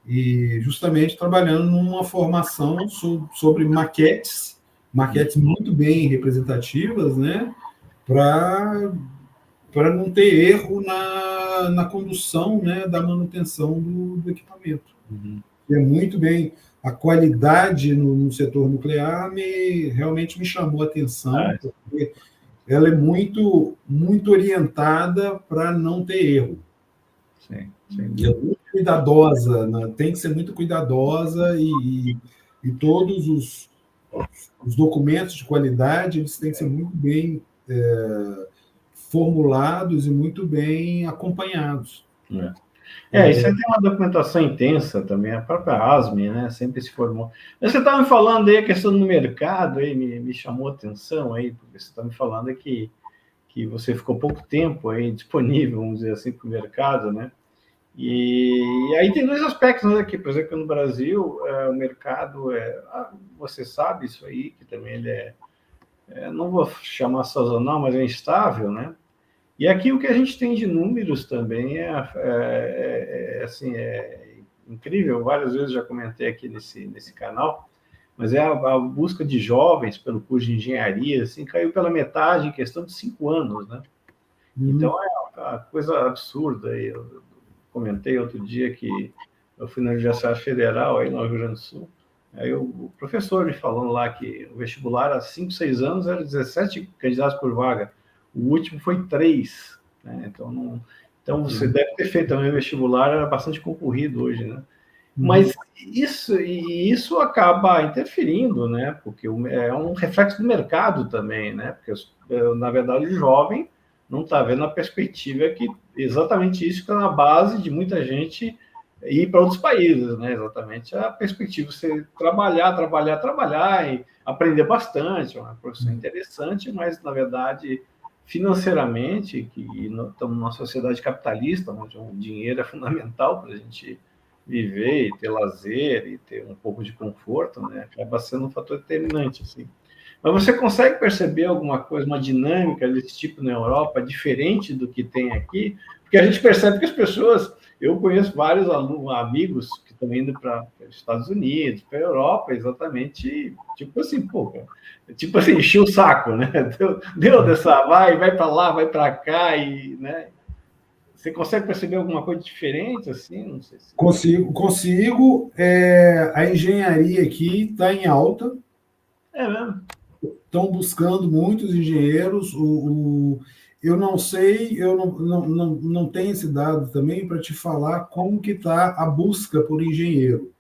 e justamente trabalhando numa formação sobre maquetes muito bem representativas, né, para não ter erro na condução, né, da manutenção do equipamento. É muito bem. A qualidade no setor nuclear realmente me chamou a atenção, porque ela é muito, muito orientada para não ter erro. Sim. É muito cuidadosa, né? Tem que ser muito cuidadosa e todos os documentos de qualidade eles têm que ser muito bem formulados e muito bem acompanhados. Isso aí tem uma documentação intensa também, a própria ASME, né, sempre se formou. Mas você estava me falando aí a questão do mercado, aí me chamou a atenção aí, porque você está me falando que você ficou pouco tempo aí disponível, vamos dizer assim, para o mercado, né? E aí tem 2 aspectos aqui, por exemplo, no Brasil, o mercado você sabe isso aí, que também ele não vou chamar sazonal, mas é instável, né? E aqui o que a gente tem de números também assim, é incrível, várias vezes já comentei aqui nesse canal, mas a busca de jovens pelo curso de engenharia, assim, caiu pela metade em questão de 5 anos, né? Então é uma coisa absurda. Eu comentei outro dia que eu fui na Universidade Federal, aí no Rio Grande do Sul, aí o professor me falando lá que o vestibular há 5, 6 anos era 17 candidatos por vaga, o último foi 3, né? Então você deve ter feito também o vestibular, era bastante concorrido hoje, né? Mas isso acaba interferindo, né? Porque é um reflexo do mercado também, né? Porque, na verdade, o jovem não está vendo a perspectiva que exatamente isso que está na base de muita gente ir para outros países, né? Exatamente a perspectiva de você trabalhar e aprender bastante, é uma profissão interessante, mas, na verdade, financeiramente, que estamos numa sociedade capitalista, onde o dinheiro é fundamental para a gente viver e ter lazer e ter um pouco de conforto, né? Acaba sendo um fator determinante, assim. Mas você consegue perceber alguma coisa, uma dinâmica desse tipo na Europa, diferente do que tem aqui? Porque a gente percebe que as pessoas... Eu conheço vários amigos que estão indo para os Estados Unidos, para a Europa, exatamente, tipo assim, tipo assim, encheu o saco, né? Deu dessa, vai para lá, vai para cá, e, né? Você consegue perceber alguma coisa diferente, assim? Não sei se... Consigo. A engenharia aqui está em alta. É mesmo? Estão buscando muitos engenheiros. Eu não sei, eu não tenho esse dado também para te falar como que está a busca por engenheiro.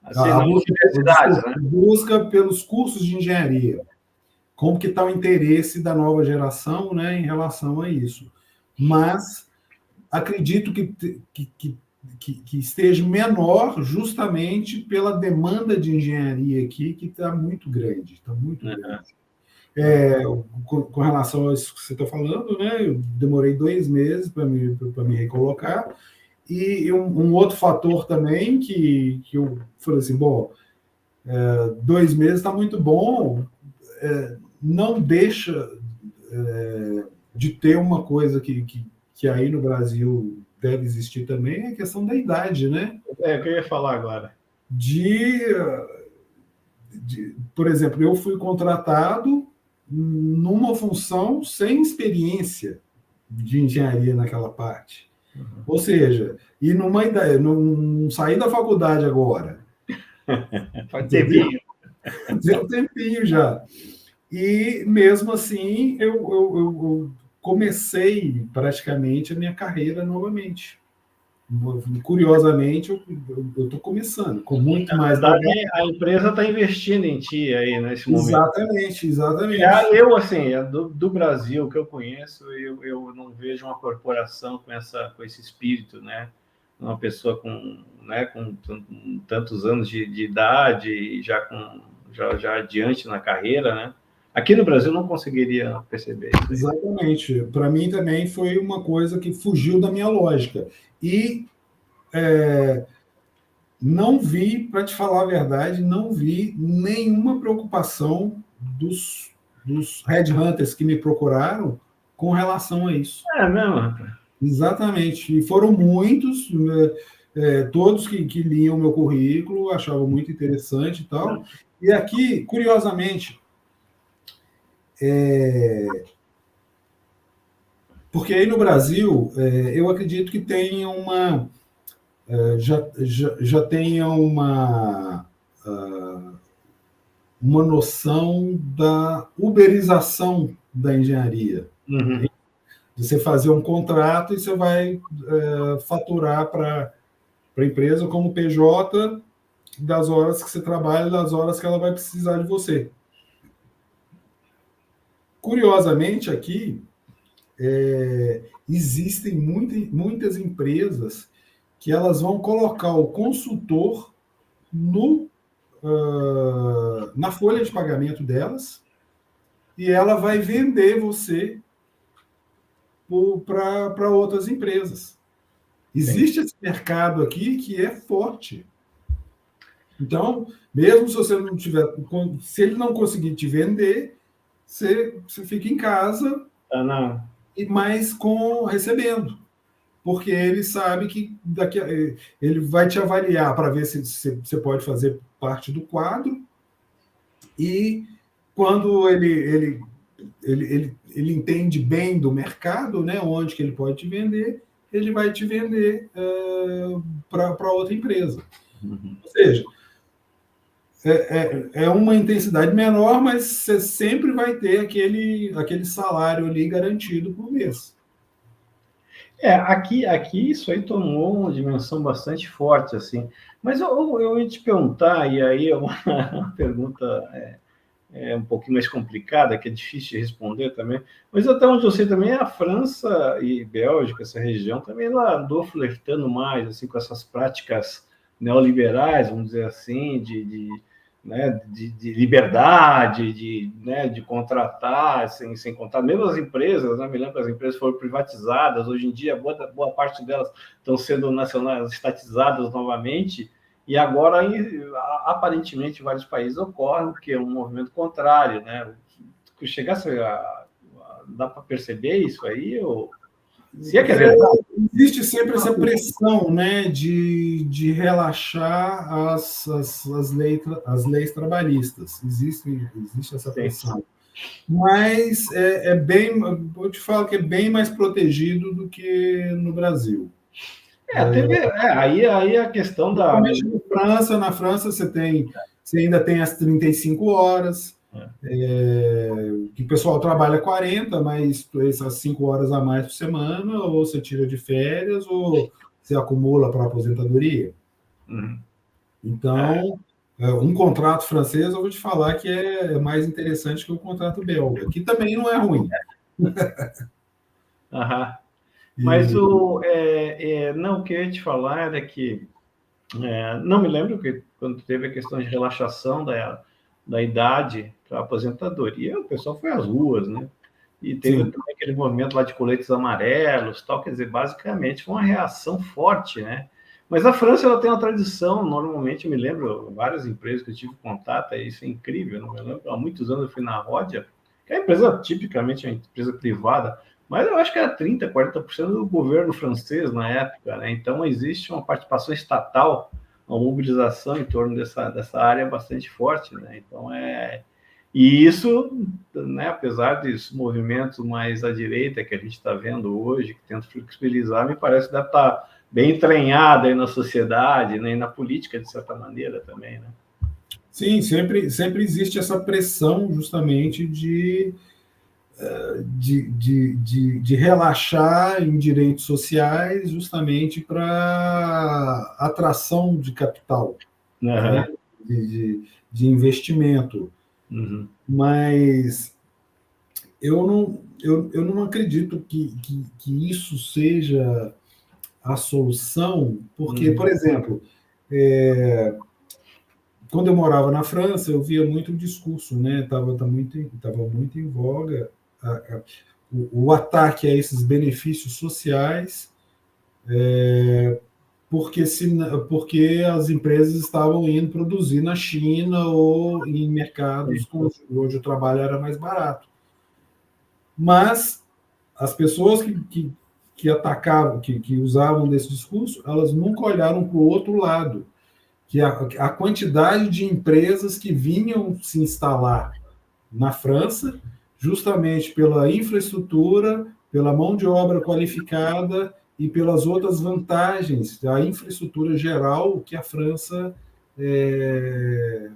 Assim, na universidade, né? Busca pelos cursos de engenharia. Como que está o interesse da nova geração, né, em relação a isso. Mas acredito que esteja menor justamente pela demanda de engenharia aqui, que está muito grande. Está muito grande. Com relação a isso que você está falando, né, eu demorei 2 meses para me recolocar. E um outro fator também que eu falei assim, 2 meses está muito bom, não deixa de ter uma coisa que aí no Brasil deve existir também, é a questão da idade, né? É o que eu ia falar agora. Por exemplo, eu fui contratado numa função sem experiência de engenharia naquela parte. Ou seja, e numa ideia, não saí da faculdade agora. Faz tempinho. Tem um tempinho já. E mesmo assim, eu comecei praticamente a minha carreira novamente. Curiosamente, eu estou começando, com muito mais... Na verdade, a empresa está investindo em ti aí nesse momento. Exatamente. Eu, assim, do Brasil que eu conheço, eu não vejo uma corporação com esse espírito, né? Uma pessoa com tantos anos de idade e já adiante na carreira, né? Aqui no Brasil não conseguiria perceber isso. Exatamente. Para mim também foi uma coisa que fugiu da minha lógica. E não vi, para te falar a verdade, não vi nenhuma preocupação dos headhunters que me procuraram com relação a isso. É mesmo, rapaz? Exatamente. E foram muitos, todos que liam o meu currículo, achavam muito interessante e tal. E aqui, curiosamente, porque aí no Brasil, eu acredito que tenha já tenha uma noção da uberização da engenharia. Uhum. Você fazer um contrato e você vai faturar para a empresa como PJ das horas que você trabalha, das horas que ela vai precisar de você. Curiosamente, aqui existem muitas empresas que elas vão colocar o consultor na folha de pagamento delas e ela vai vender você para outras empresas. Existe esse mercado aqui que é forte. Então, mesmo se você não tiver, se ele não conseguir te vender, você fica em casa, mas recebendo, porque ele sabe que ele vai te avaliar para ver se você pode fazer parte do quadro, e quando ele entende bem do mercado, né, onde que ele pode te vender, ele vai te vender para outra empresa. Uhum. Ou seja, é uma intensidade menor, mas você sempre vai ter aquele salário ali garantido por mês. Aqui isso aí tomou uma dimensão bastante forte, assim. Mas eu ia te perguntar, e aí é uma pergunta um pouquinho mais complicada, que é difícil de responder também, mas até onde eu sei também, a França e Bélgica, essa região, também ela andou flertando mais assim, com essas práticas neoliberais, vamos dizer assim, de liberdade, de contratar sem contar, mesmo as empresas, né? Me lembro que as empresas foram privatizadas, hoje em dia boa parte delas estão sendo estatizadas novamente, e agora, aparentemente, em vários países ocorre que é um movimento contrário, né? Chegasse dá para perceber isso aí? Ou... Se é que é verdade. Existe sempre essa pressão, né, de relaxar as leis trabalhistas. Existe essa pressão. Sim. Mas eu te falo que é bem mais protegido do que no Brasil. Aí a questão da... Na França você ainda tem as 35 horas, que o pessoal trabalha 40, mas essas 5 horas a mais por semana, ou você tira de férias, ou você acumula para a aposentadoria. Uhum. Então, um contrato francês, eu vou te falar que é mais interessante que o contrato belga, que também não é ruim. Uhum. Mas não, o que eu ia te falar era que não me lembro que quando teve a questão de relaxação da idade para aposentadoria, o pessoal foi às ruas, né? E teve também aquele movimento lá de coletes amarelos, tal, quer dizer, basicamente foi uma reação forte, né? Mas a França ela tem uma tradição, normalmente, eu me lembro, várias empresas que eu tive contato, isso é incrível, não me lembro, há muitos anos eu fui na Rodia, que é uma empresa, tipicamente, uma empresa privada, mas eu acho que era 30%, 40% do governo francês na época, né? Então existe uma participação estatal, uma mobilização em torno dessa área bastante forte, né? Então e isso, né, apesar dos movimentos mais à direita que a gente está vendo hoje, que tentam flexibilizar, me parece que deve estar bem entranhada aí na sociedade, né, e na política, de certa maneira, também, né? Sim, sempre existe essa pressão, justamente, de relaxar em direitos sociais, justamente para atração de capital, né? de investimento. Uhum. Mas eu não acredito que isso seja a solução, porque, por exemplo, quando eu morava na França, eu via muito o discurso, né? Tava muito em voga o ataque a esses benefícios sociais, porque as empresas estavam indo produzir na China ou em mercados onde o trabalho era mais barato. Mas as pessoas que atacavam, que usavam desse discurso, elas nunca olharam para o outro lado, que a quantidade de empresas que vinham se instalar na França, justamente pela infraestrutura, pela mão de obra qualificada e pelas outras vantagens da infraestrutura geral que a França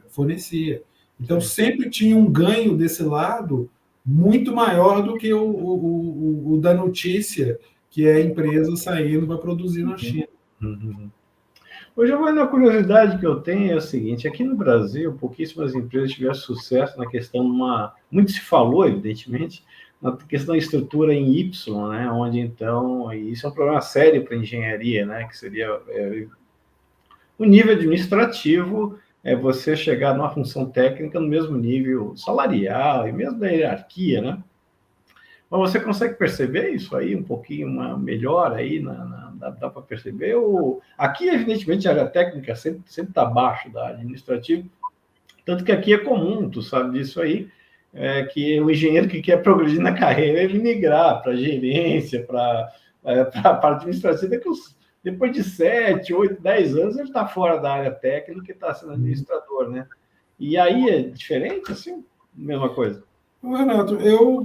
fornecia. Então, sempre tinha um ganho desse lado muito maior do que o da notícia, que é a empresa saindo para produzir na China. Hoje, uma curiosidade que eu tenho é o seguinte: aqui no Brasil, pouquíssimas empresas tiveram sucesso na questão muito se falou, evidentemente, na questão da estrutura em Y, né? Onde, então, isso é um problema sério para a engenharia, né? Que seria o nível administrativo, você chegar numa função técnica no mesmo nível salarial e mesmo da hierarquia, né? Mas você consegue perceber isso aí um pouquinho melhor aí? Dá para perceber? Aqui, evidentemente, a área técnica sempre está abaixo da administrativa, tanto que aqui é comum, tu sabe disso aí, que o engenheiro que quer progredir na carreira, ele migrar para gerência, para a administrativa, que depois de 7, 8, 10 anos, ele está fora da área técnica e está sendo administrador, né? E aí é diferente, assim, mesma coisa? Renato,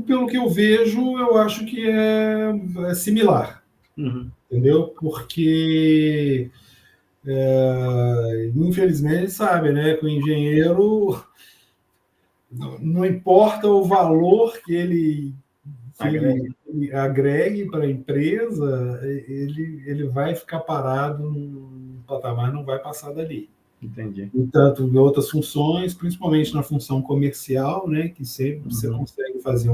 pelo que eu vejo, eu acho que é similar, entendeu? Porque, infelizmente, sabe, né, que o engenheiro, não importa o valor que ele agregue para a empresa, ele vai ficar parado num patamar, não vai passar dali. Entendi. E tanto em outras funções, principalmente na função comercial, né, que sempre você consegue fazer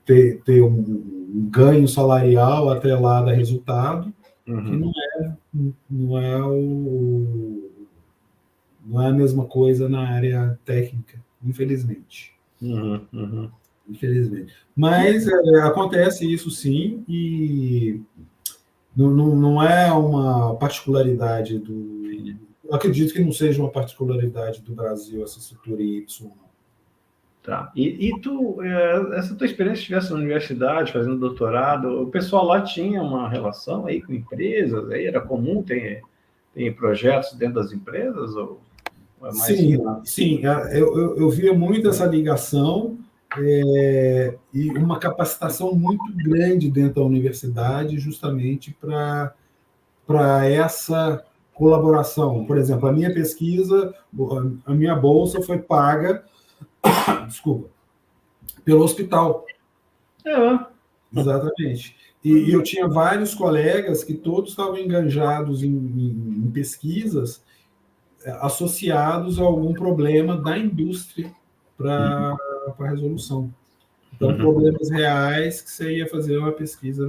ter um ganho salarial atrelado a resultado, que não é a mesma coisa na área técnica, infelizmente. Infelizmente. Mas acontece isso sim, e não é uma particularidade do... Eu acredito que não seja uma particularidade do Brasil essa estrutura Y. Tá. E tu, essa tua experiência estivesse na universidade, fazendo doutorado, o pessoal lá tinha uma relação aí com empresas? Aí era comum ter projetos dentro das empresas? Ou é mais... Sim. Eu via muito essa ligação e uma capacitação muito grande dentro da universidade, justamente para essa colaboração. Por exemplo, a minha pesquisa, a minha bolsa foi paga, desculpa, pelo hospital. Exatamente. E eu tinha vários colegas que todos estavam engajados em pesquisas associados a algum problema da indústria para a resolução. Então, problemas reais que você ia fazer uma pesquisa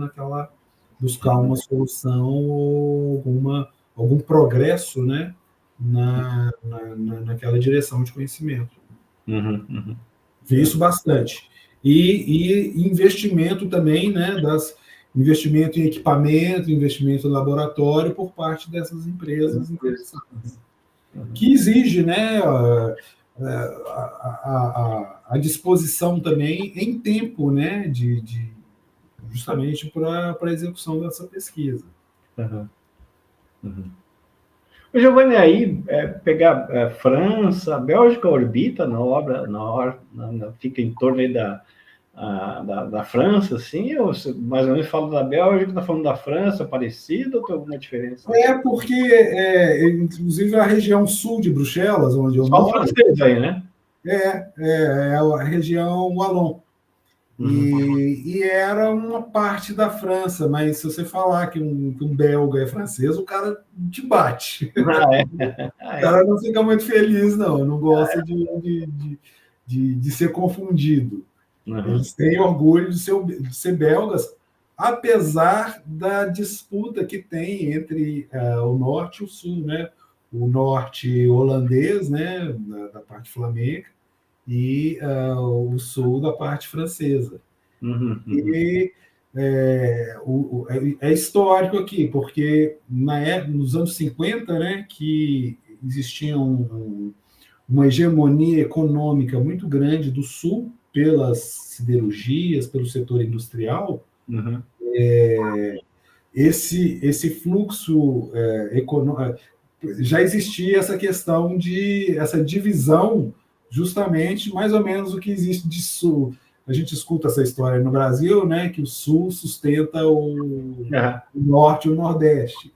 buscar uma solução ou algum progresso, né, naquela direção de conhecimento. Vi isso bastante. E investimento também, né, investimento em equipamento, investimento em laboratório por parte dessas empresas interessantes, que exige, né, a disposição também em tempo, né, justamente para a execução dessa pesquisa. Giovanni, aí pegar França, Bélgica orbita fica em torno aí da França, assim, ou mais ou menos falo da Bélgica, está falando da França, parecido, ou tem alguma diferença? Porque, inclusive, a região sul de Bruxelas, onde eu moro... Só o francês aí, né? É a região Wallon. E era uma parte da França, mas se você falar que um belga é francês, o cara te bate. O cara não fica muito feliz, não gosta de ser confundido. Eles têm orgulho de ser belgas, apesar da disputa que tem entre o norte e o sul, né? O norte holandês, né, da parte flamenga, e o sul da parte francesa. E é histórico aqui, porque nos anos 50, né, que existia uma hegemonia econômica muito grande do Sul pelas siderurgias, pelo setor industrial, Uhum. Esse fluxo econômico, já existia essa questão essa divisão, justamente mais ou menos o que existe de Sul. A gente escuta essa história no Brasil, né, que o Sul sustenta o Norte e o Nordeste.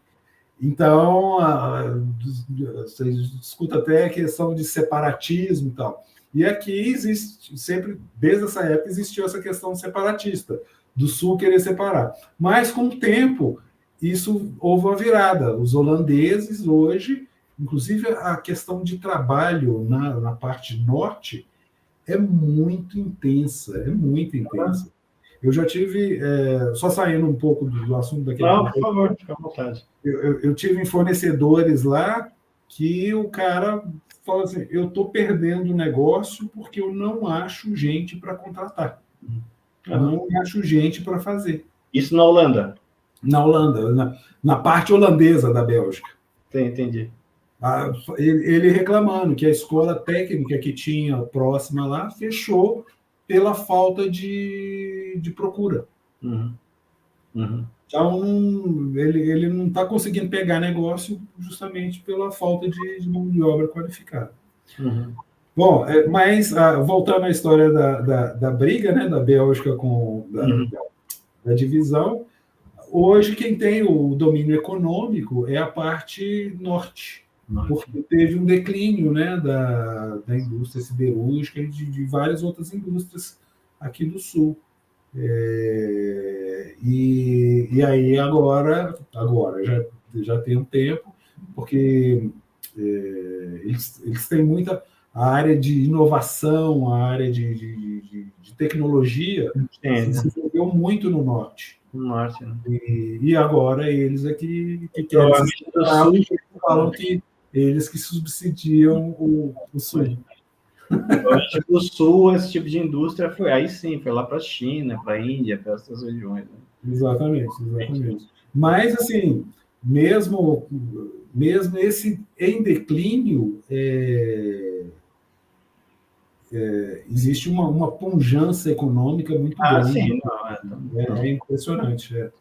Então, você escuta até a questão de separatismo e tal. E aqui existe, sempre, desde essa época, existiu essa questão separatista, do Sul querer separar. Mas, com o tempo, isso houve uma virada. Os holandeses, hoje, inclusive a questão de trabalho na parte norte, é muito intensa, é muito intensa. Eu já tive, só saindo um pouco do assunto daquele... Não, por favor, fica à vontade. Eu tive fornecedores lá que o cara fala assim, eu estou perdendo o negócio porque eu não acho gente para contratar. Não acho gente para fazer. Isso na Holanda? Na Holanda, na parte holandesa da Bélgica. Entendi. Ele reclamando que a escola técnica que tinha próxima lá fechou pela falta de procura. Uhum. Uhum. Então, ele não está conseguindo pegar negócio justamente pela falta de mão de obra qualificada. Uhum. Bom, mas voltando à história da briga, né, da Bélgica com da divisão, hoje quem tem o domínio econômico é a parte norte, porque teve um declínio, né, da indústria siderúrgica e de várias outras indústrias aqui do sul. E aí agora já tem um tempo, porque eles têm muita a área de inovação, a área de tecnologia se desenvolveu muito no norte. No norte, né? E agora eles aqui que querem falam que eles que subsidiam o sul. Eu acho que o sul, esse tipo de indústria foi aí sim, foi lá para a China, para a Índia, para essas regiões. Né? Exatamente. Mas, assim, mesmo esse em declínio, existe uma pujança econômica muito grande. Sim, é impressionante.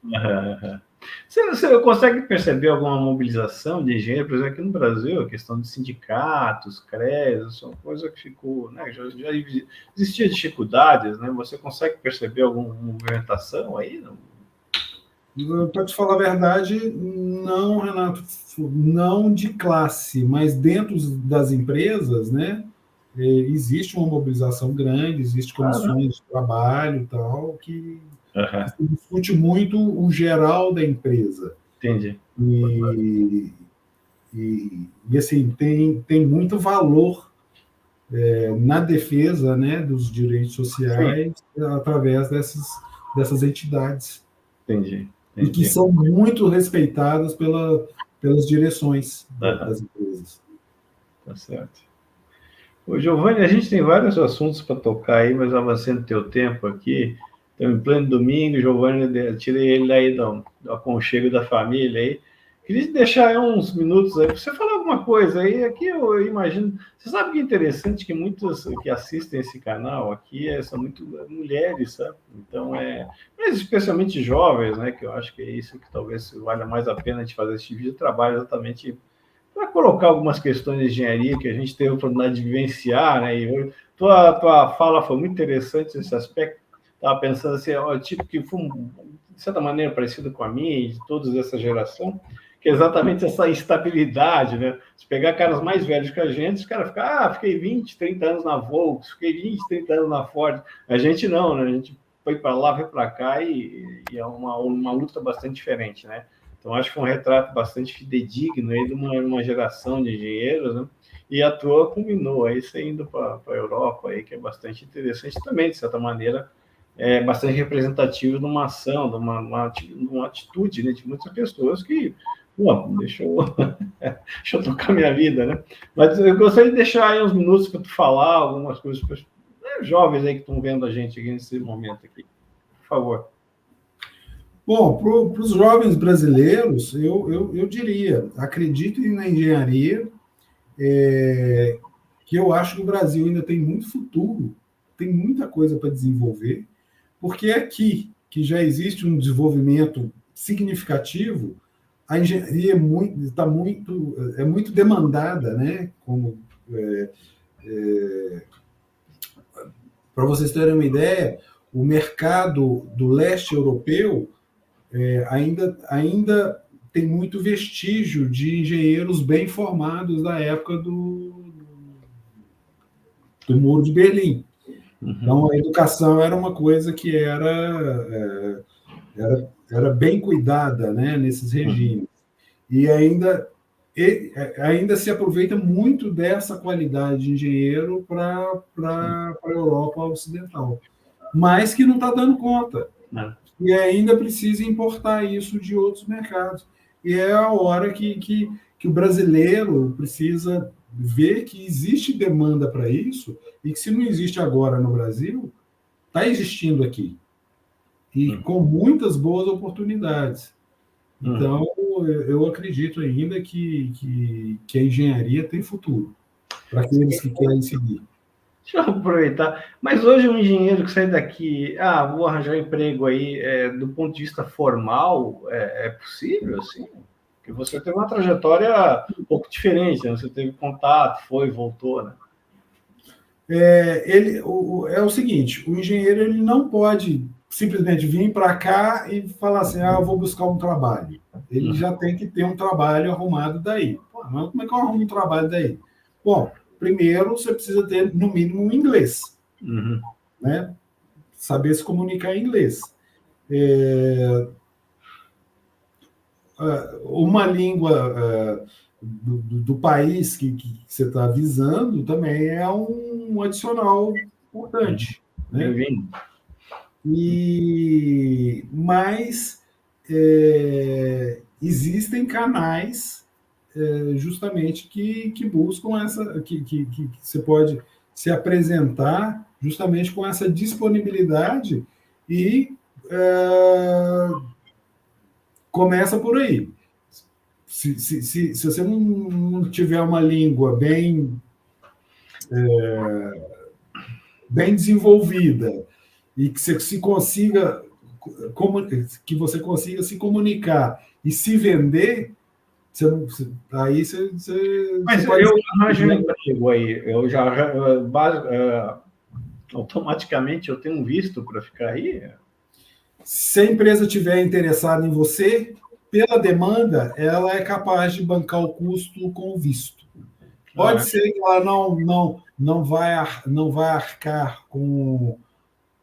Você consegue perceber alguma mobilização de engenheiro, por exemplo, aqui no Brasil, a questão de sindicatos, CREAs, são coisa que ficou, né, já existia dificuldades, né? Você consegue perceber alguma movimentação aí? Para te falar a verdade, não, Renato, não de classe, mas dentro das empresas, né? Existe uma mobilização grande, existe comissões de trabalho e tal, que se discute muito o geral da empresa. Entendi. E assim, tem muito valor na defesa, né, dos direitos sociais. Sim. Através dessas entidades. Entendi. E que são muito respeitadas pelas direções das empresas. Tá certo. Ô, Giovanni, a gente tem vários assuntos para tocar aí, mas avancando o teu tempo aqui. Então, em pleno domingo, Giovanni, tirei ele aí do aconchego da família aí. Queria te deixar aí uns minutos aí para você falar alguma coisa aí. Aqui eu imagino. Você sabe que é interessante que muitos que assistem esse canal aqui são muito mulheres, sabe? Então, mas especialmente jovens, né? Que eu acho que é isso que talvez valha mais a pena de fazer esse tipo de trabalho, exatamente para colocar algumas questões de engenharia que a gente teve a oportunidade de vivenciar, né? E tua fala foi muito interessante nesse aspecto. Estava pensando assim, tipo que foi, de certa maneira, parecido com a minha e de toda essa geração, que é exatamente essa estabilidade, né? Se pegar caras mais velhos que a gente, os caras ficam, fiquei 20, 30 anos na Volks, fiquei 20, 30 anos na Ford. A gente não, né? A gente foi para lá, foi para cá e é uma luta bastante diferente, né? Então, acho que foi um retrato bastante fidedigno aí de uma geração de engenheiros, né? E a tua culminou aí, você indo para a Europa, aí, que é bastante interessante também, de certa maneira, bastante representativo de uma ação, de uma atitude, né, de muitas pessoas que, deixa eu tocar minha vida, né? Mas eu gostaria de deixar aí uns minutos para tu falar algumas coisas para os jovens aí que estão vendo a gente aqui nesse momento aqui. Por favor. Bom, para os jovens brasileiros, eu diria, acreditem na engenharia, que eu acho que o Brasil ainda tem muito futuro, tem muita coisa para desenvolver, porque aqui, que já existe um desenvolvimento significativo, a engenharia é muito demandada, né? Para vocês terem uma ideia, o mercado do leste europeu ainda tem muito vestígio de engenheiros bem formados da época do Muro de Berlim. Então, a educação era uma coisa que era bem cuidada, né, nesses regimes. E ainda se aproveita muito dessa qualidade de engenheiro para a Europa Ocidental, mas que não está dando conta. Não. E ainda precisa importar isso de outros mercados. E é a hora que o brasileiro precisa ver que existe demanda para isso e que, se não existe agora no Brasil, está existindo aqui. E com muitas boas oportunidades. Então, eu acredito ainda que a engenharia tem futuro para aqueles que querem seguir. Deixa eu aproveitar. Mas hoje um engenheiro que sai daqui, vou arranjar um emprego aí, do ponto de vista formal, é possível, assim? Porque você teve uma trajetória um pouco diferente, né? Você teve contato, foi, voltou, né? É o seguinte, o engenheiro ele não pode simplesmente vir para cá e falar assim, eu vou buscar um trabalho. Ele já tem que ter um trabalho arrumado daí. Pô, mas como é que eu arrumo um trabalho daí? Bom, primeiro você precisa ter, no mínimo, um inglês. Né? Saber se comunicar em inglês. Uma língua do país que você está visando também é um adicional importante. Né? Mas existem canais justamente que buscam que você pode se apresentar justamente com essa disponibilidade e começa por aí. Se você não tiver uma língua bem desenvolvida e que você consiga se comunicar e se vender, aí você Mas pode... eu arranjo um emprego aí, eu já automaticamente eu tenho um visto para ficar aí? Se a empresa estiver interessada em você, pela demanda, ela é capaz de bancar o custo com o visto. Pode ser que ela não vai arcar com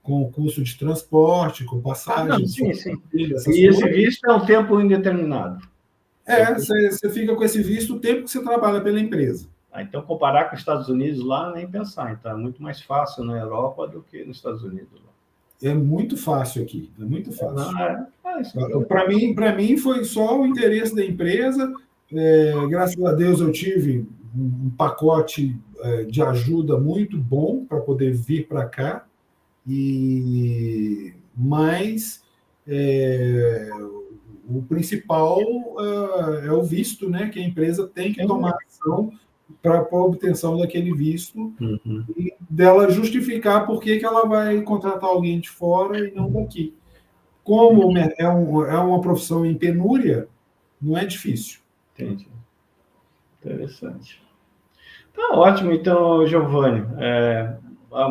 o custo de transporte, com passagem. Sim. E esse visto é um tempo indeterminado. Você fica com esse visto o tempo que você trabalha pela empresa. Então, comparar com os Estados Unidos lá, nem pensar. Então, é muito mais fácil na Europa do que nos Estados Unidos. É muito fácil aqui, é muito fácil. Para mim, foi só o interesse da empresa. Graças a Deus, eu tive um pacote de ajuda muito bom para poder vir para cá. Mas o principal é o visto, né? Que a empresa tem que tomar ação para a obtenção daquele visto e dela justificar por que ela vai contratar alguém de fora e não daqui. Como é uma profissão em penúria, não é difícil. Entendi. Interessante. Tá ótimo, então, Giovanni.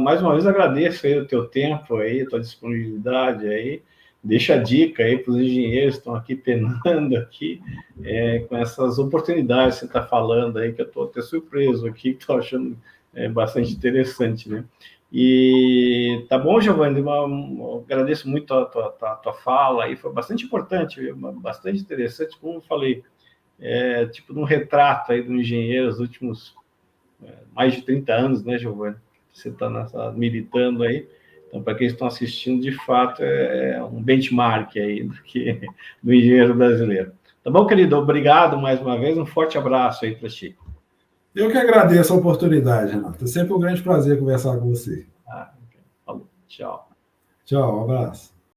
Mais uma vez agradeço aí o teu tempo aí, a tua disponibilidade aí. Deixa a dica aí para os engenheiros que estão aqui penando aqui, com essas oportunidades que você está falando aí, que eu estou até surpreso aqui, que estou achando bastante interessante, né? E tá bom, Giovanni, eu agradeço muito a tua fala aí, foi bastante importante, bastante interessante, como eu falei, tipo de um retrato aí do engenheiro dos últimos mais de 30 anos, né, Giovanni? Você está militando aí. Então, para quem estão assistindo, de fato, é um benchmark aí do engenheiro brasileiro. Tá bom, querido? Obrigado mais uma vez. Um forte abraço aí para ti. Eu que agradeço a oportunidade, Renato. É sempre um grande prazer conversar com você. Okay. Falou. Tchau. Tchau, um abraço.